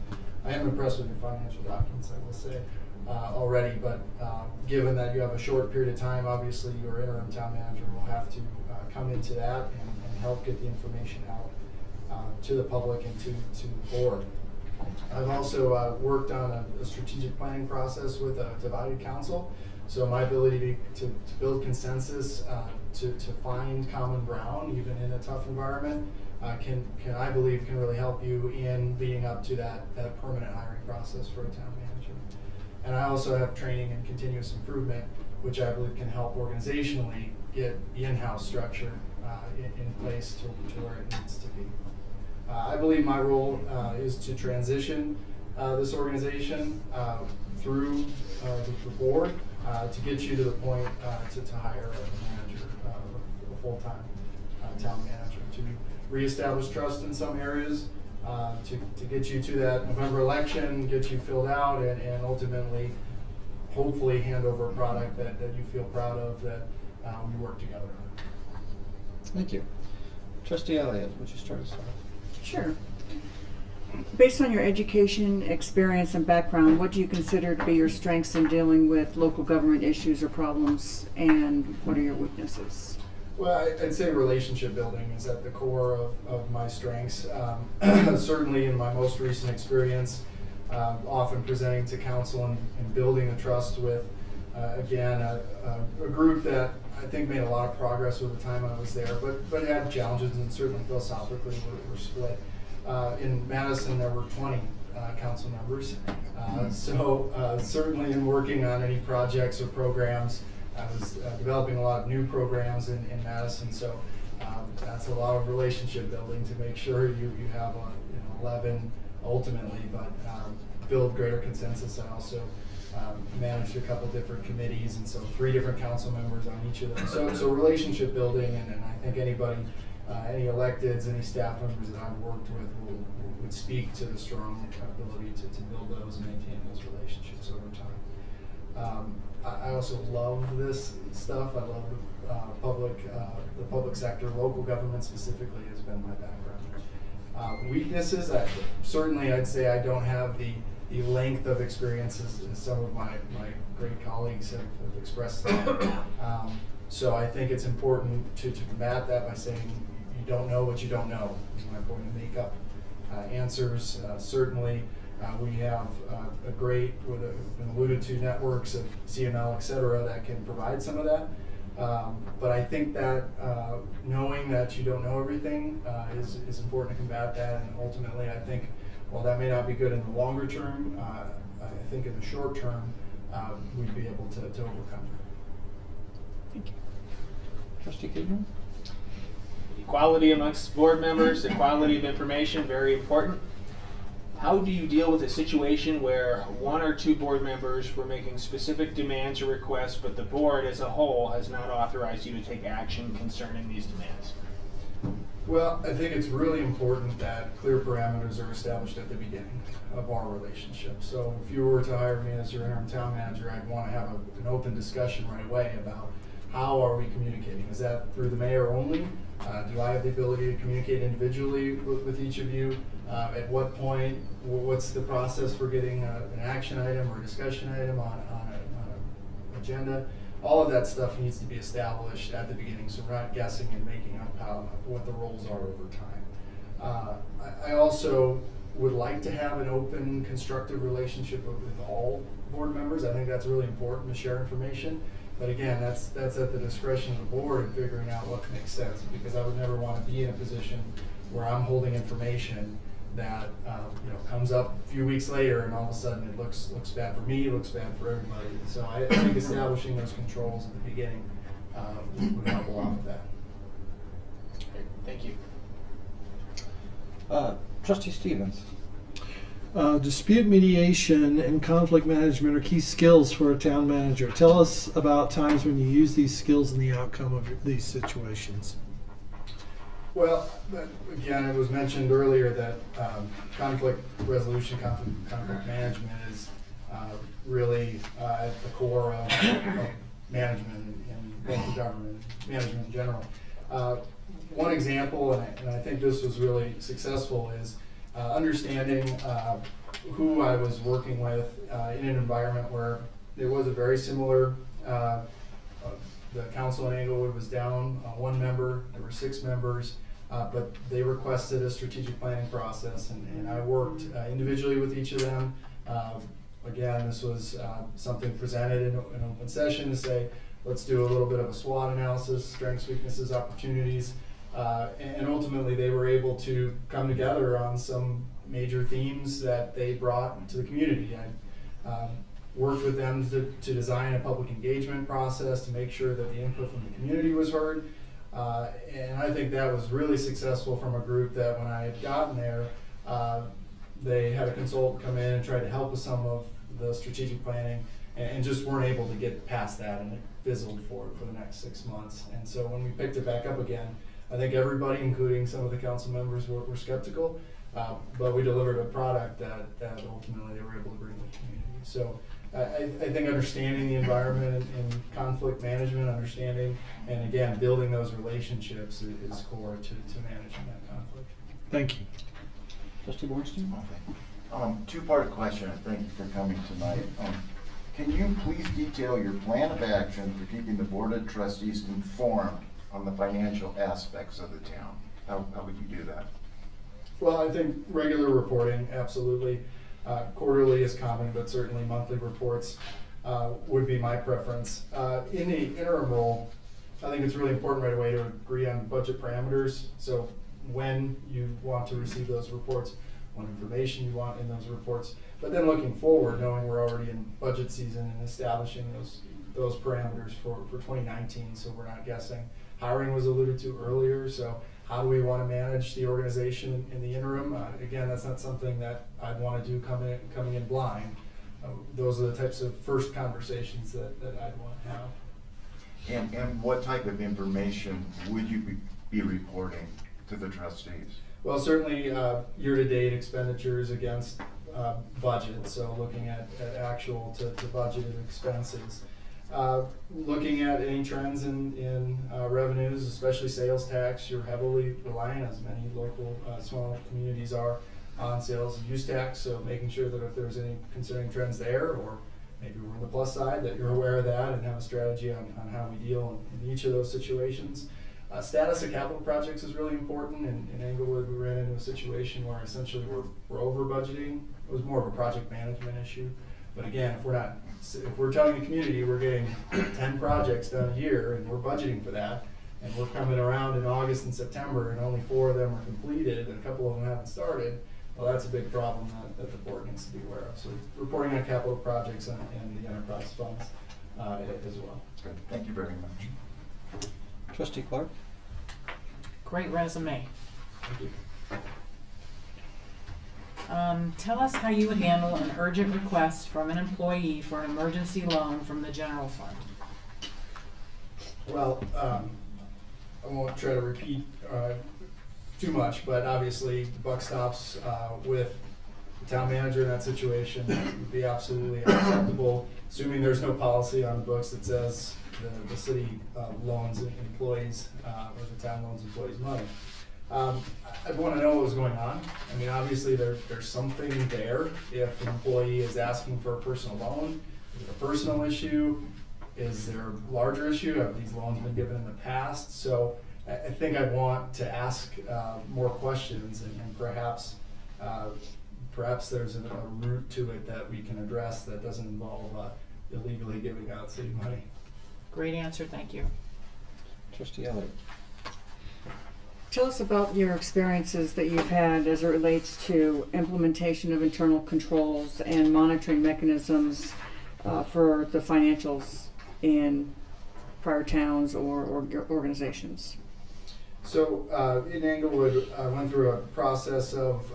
I am impressed with your financial documents, I will say, already, but given that you have a short period of time, obviously your interim town manager will have to come into that and help get the information out to the public and to the board. I've also worked on a strategic planning process with a divided council. So my ability to build consensus, to find common ground, even in a tough environment, can I believe can really help you in leading up to that permanent hiring process for a town manager. And I also have training and continuous improvement, which I believe can help organizationally get the in-house structure in place to where it needs to be. I believe my role is to transition this organization through the board to get you to the point to hire a manager, a full-time town manager, to reestablish trust in some areas, to get you to that November election, get you filled out, and ultimately, hopefully, hand over a product that you feel proud of, that we work together on. Thank you. Trustee Elliott, would you start us off? Sure. Based on your education, experience, and background, what do you consider to be your strengths in dealing with local government issues or problems, and what are your weaknesses? Well, I'd say relationship building is at the core of my strengths. Certainly in my most recent experience, often presenting to council and building a trust with, again, a group that I think made a lot of progress over the time I was there, but had challenges, and certainly philosophically we're split. In Madison, there were 20 council members. So certainly in working on any projects or programs, I was developing a lot of new programs in Madison. So that's a lot of relationship building to make sure you have 11 ultimately, but build greater consensus. I also managed a couple different committees, and so 3 different council members on each of them. So relationship building, and I think anybody, any electeds, any staff members that I've worked with would speak to the strong ability to build those and maintain those relationships over time. I also love this stuff. I love the public sector. Local government specifically has been my background. Weaknesses, certainly I'd say I don't have the length of experience as some of my great colleagues have expressed. So I think it's important to combat that by saying you don't know what you don't know. You're not going to make up answers. Certainly we have a great, what have been alluded to, networks of CML, et cetera, that can provide some of that. But I think that knowing that you don't know everything is important to combat that. And ultimately, I think, while that may not be good in the longer term, I think in the short term, we'd be able to overcome that. Thank you. Trustee Kidman? Equality amongst board members, equality of information, very important. How do you deal with a situation where one or two board members were making specific demands or requests, but the board as a whole has not authorized you to take action concerning these demands? Well, I think it's really important that clear parameters are established at the beginning of our relationship. So if you were to hire me as your interim town manager, I'd want to have an open discussion right away about how are we communicating? Is that through the mayor only? Do I have the ability to communicate individually with each of you? At what point, what's the process for getting an action item or a discussion item on an agenda? All of that stuff needs to be established at the beginning, so we're not guessing and making up what the roles are over time. I also would like to have an open, constructive relationship with all board members. I think that's really important to share information. But again, that's at the discretion of the board in figuring out what makes sense, because I would never want to be in a position where I'm holding information that comes up a few weeks later and all of a sudden it looks bad for me, it looks bad for everybody. So I think establishing those controls at the beginning would help a lot with that. Okay, thank you. Trustee Stevens. Dispute mediation and conflict management are key skills for a town manager. Tell us about times when you use these skills and the outcome of these situations. Well, again, it was mentioned earlier that conflict resolution, conflict management is really at the core of management and local government, management in general. One example, and I think this was really successful, is understanding who I was working with in an environment where there was a very similar, the council in Englewood was down one member, there were 6 members, but they requested a strategic planning process, and I worked individually with each of them. Again, this was something presented in an open session to say, let's do a little bit of a SWOT analysis, strengths, weaknesses, opportunities. And ultimately they were able to come together on some major themes that they brought to the community. I worked with them to design a public engagement process to make sure that the input from the community was heard. And I think that was really successful from a group that when I had gotten there, they had a consultant come in and try to help with some of the strategic planning and just weren't able to get past that, and it fizzled for the next 6 months. And so when we picked it back up again, I think everybody, including some of the council members, were skeptical, but we delivered a product that ultimately they were able to bring to the community. So I think understanding the environment and conflict management, understanding, and again, building those relationships is core to managing that conflict. Thank you. Trustee Bornstein? Okay. Two-part question, thank you for coming tonight. Can you please detail your plan of action for keeping the Board of Trustees informed on the financial aspects of the town? How would you do that? Well, I think regular reporting, absolutely. Quarterly is common, but certainly monthly reports would be my preference. In the interim role, I think it's really important right away to agree on budget parameters. So when you want to receive those reports, what information you want in those reports. But then looking forward, knowing we're already in budget season and establishing those parameters for 2019, so we're not guessing. Hiring was alluded to earlier, so how do we want to manage the organization in the interim? Again, that's not something that I'd want to do coming in blind. Those are the types of first conversations that I'd want to have. And what type of information would you be reporting to the trustees? Well, certainly year-to-date expenditures against budget, so looking at actual to budgeted expenses. Looking at any trends in revenues, especially sales tax. You're heavily reliant, as many local small communities are, on sales and use tax, so making sure that if there's any concerning trends there, or maybe we're on the plus side, that you're aware of that and have a strategy on how we deal in each of those situations. Status of capital projects is really important. In Englewood, we ran into a situation where essentially we're over budgeting. It was more of a project management issue. But again, if we're telling the community we're getting 10 projects done a year and we're budgeting for that, and we're coming around in August and September and only 4 of them are completed and a couple of them haven't started, well, that's a big problem that the board needs to be aware of. So reporting on capital projects and the enterprise funds as well. Good. Thank you very much. Trustee Clark? Great resume. Thank you. Tell us how you would handle an urgent request from an employee for an emergency loan from the general fund. Well, I won't try to repeat too much, but obviously the buck stops with the town manager in that situation. It would be absolutely unacceptable, assuming there's no policy on the books that says the city loans employees or the town loans employees money. I'd want to know what was going on. I mean, obviously there's something there. If an employee is asking for a personal loan, is it a personal issue? Is there a larger issue? Have these loans been given in the past? So I think I'd want to ask more questions, and perhaps there's a route to it that we can address that doesn't involve illegally giving out city money. Great answer, thank you. Trustee Elliott. Tell us about your experiences that you've had as it relates to implementation of internal controls and monitoring mechanisms for the financials in prior towns or organizations. So in Englewood, I went through a process of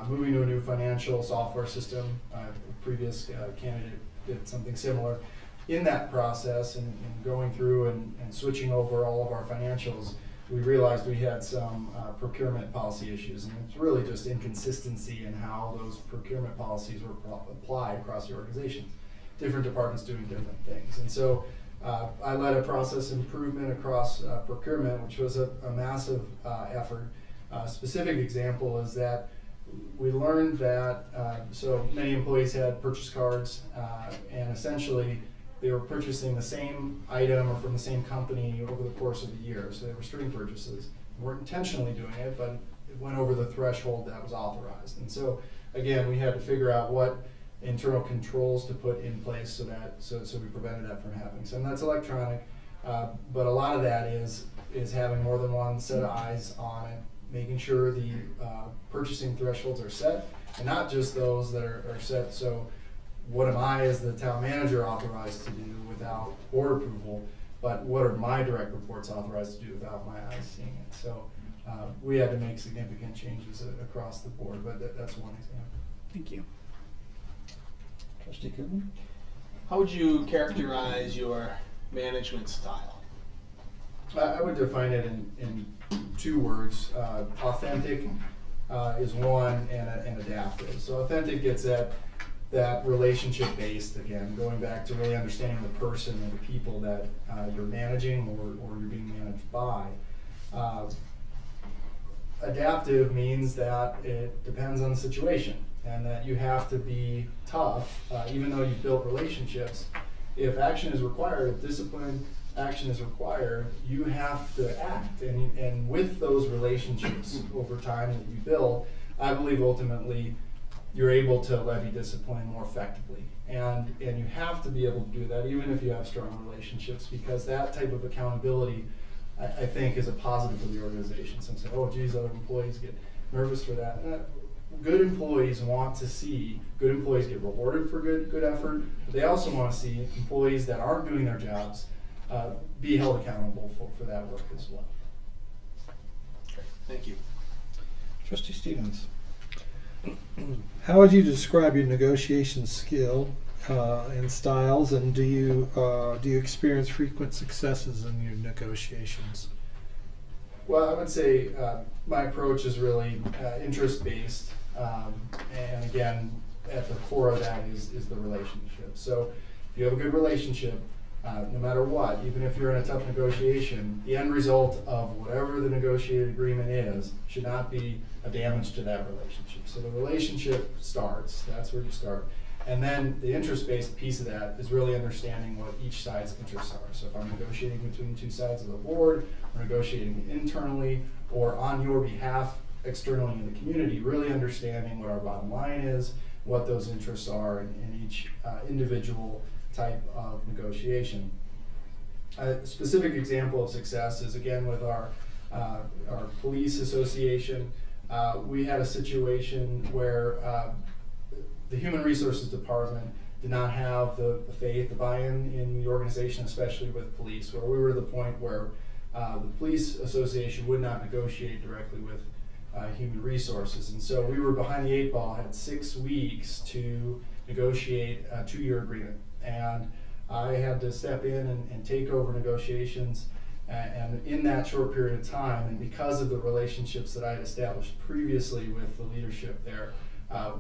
moving to a new financial software system. A previous candidate did something similar. In that process and going through and switching over all of our financials, we realized we had some procurement policy issues, and it's really just inconsistency in how those procurement policies were applied across the organization. Different departments doing different things. And so I led a process improvement across procurement, which was a massive effort. A specific example is that we learned that so many employees had purchase cards, and essentially they were purchasing the same item or from the same company over the course of the year. So they were string purchases. They weren't intentionally doing it, but it went over the threshold that was authorized. And so again, we had to figure out what internal controls to put in place so we prevented that from happening. So that's electronic, but a lot of that is having more than one set of eyes on it, making sure the purchasing thresholds are set, and not just those that are set. So what am I as the town manager authorized to do without board approval, but what are my direct reports authorized to do without my eyes seeing it? So we had to make significant changes across the board, but that's one example. Thank you. Trustee Coogan. How would you characterize your management style? I would define it in two words. Authentic is one, and adaptive. So authentic gets at that relationship based, again, going back to really understanding the person and the people that you're managing or you're being managed by. Adaptive means that it depends on the situation, and that you have to be tough, even though you've built relationships. If action is required, if discipline action is required, you have to act. And with those relationships over time that you build, I believe ultimately you're able to levy discipline more effectively. And you have to be able to do that even if you have strong relationships, because that type of accountability, I think, is a positive for the organization. Some say, oh geez, other employees get nervous for that. Good employees want to see good employees get rewarded for good effort, but they also want to see employees that aren't doing their jobs be held accountable for that work as well. Thank you. Trustee Stevens. How would you describe your negotiation skill and styles, and do you experience frequent successes in your negotiations? Well, I would say my approach is really interest-based, and again, at the core of that is the relationship. So if you have a good relationship, no matter what, even if you're in a tough negotiation, the end result of whatever the negotiated agreement is should not be a damage to that relationship. So the relationship starts, that's where you start. And then the interest-based piece of that is really understanding what each side's interests are. So if I'm negotiating between two sides of the board, or negotiating internally, or on your behalf externally in the community, really understanding what our bottom line is, what those interests are in each individual type of negotiation. A specific example of success is, again, with our police association. We had a situation where the Human Resources Department did not have the faith, the buy-in in the organization, especially with police, where we were to the point where the police association would not negotiate directly with human resources. And so we were behind the 8 ball, had 6 weeks to negotiate a 2-year agreement. And I had to step in and take over negotiations. And in that short period of time, and because of the relationships that I had established previously with the leadership there,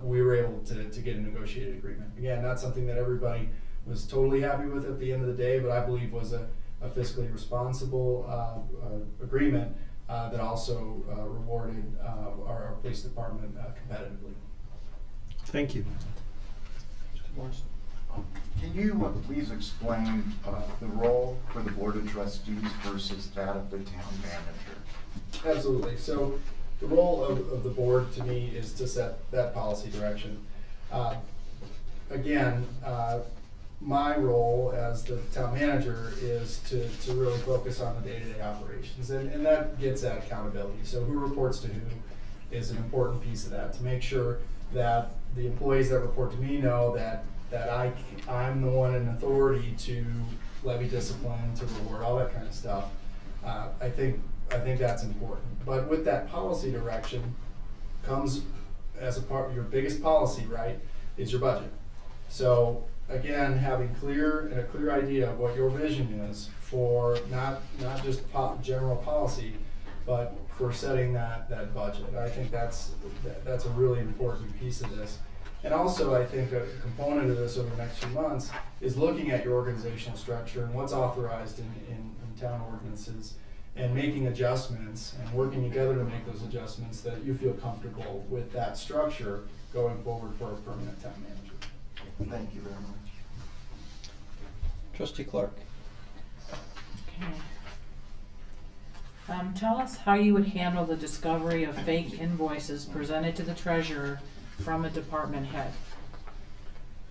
we were able to get a negotiated agreement. Again, not something that everybody was totally happy with at the end of the day, but I believe was a fiscally responsible agreement that also rewarded our police department competitively. Thank you. Can you please explain the role for the Board of Trustees versus that of the town manager? Absolutely. So the role of the board to me is to set that policy direction. Again, my role as the town manager is to really focus on the day-to-day operations, and that gets at accountability. So who reports to who is an important piece of that, to make sure that the employees that report to me know that I'm the one in authority to levy discipline, to reward, all that kind of stuff. I think that's important. But with that policy direction comes as a part of your biggest policy, right, is your budget. So again, having a clear idea of what your vision is for not just general policy, but for setting that budget. I think that's a really important piece of this. And also, I think a component of this over the next few months is looking at your organizational structure and what's authorized in town ordinances, and making adjustments and working together to make those adjustments that you feel comfortable with that structure going forward for a permanent town manager. Thank you very much. Trustee Clark. Okay. Tell us how you would handle the discovery of fake invoices presented to the treasurer from a department head.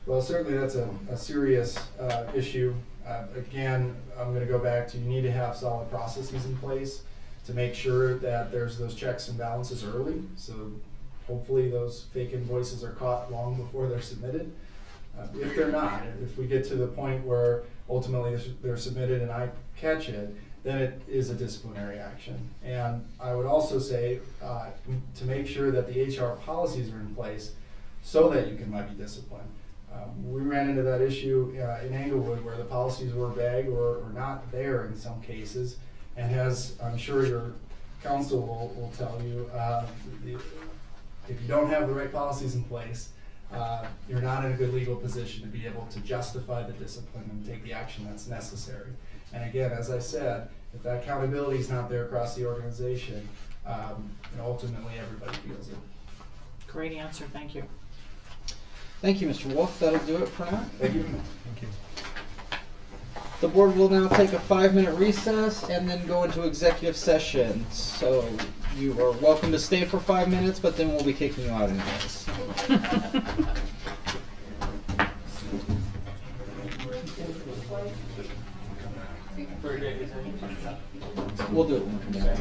Well, certainly that's a serious issue. Again, I'm going to go back to, you need to have solid processes in place to make sure that there's those checks and balances early. So hopefully those fake invoices are caught long before they're submitted. If they're not, if we get to the point where ultimately they're submitted and I catch it, then it is a disciplinary action. And I would also say to make sure that the HR policies are in place so that you can levy discipline. We ran into that issue in Englewood where the policies were vague or not there in some cases. And as I'm sure your counsel will tell you, if you don't have the right policies in place, you're not in a good legal position to be able to justify the discipline and take the action that's necessary. And again, as I said, if that accountability is not there across the organization, ultimately everybody feels it. Great answer, thank you. Thank you, Mr. Wolf. That'll do it for now. Thank you. Thank you. The board will now take a 5-minute recess and then go into executive session. So you are welcome to stay for 5 minutes, but then we'll be kicking you out anyways. We'll do it when we come back.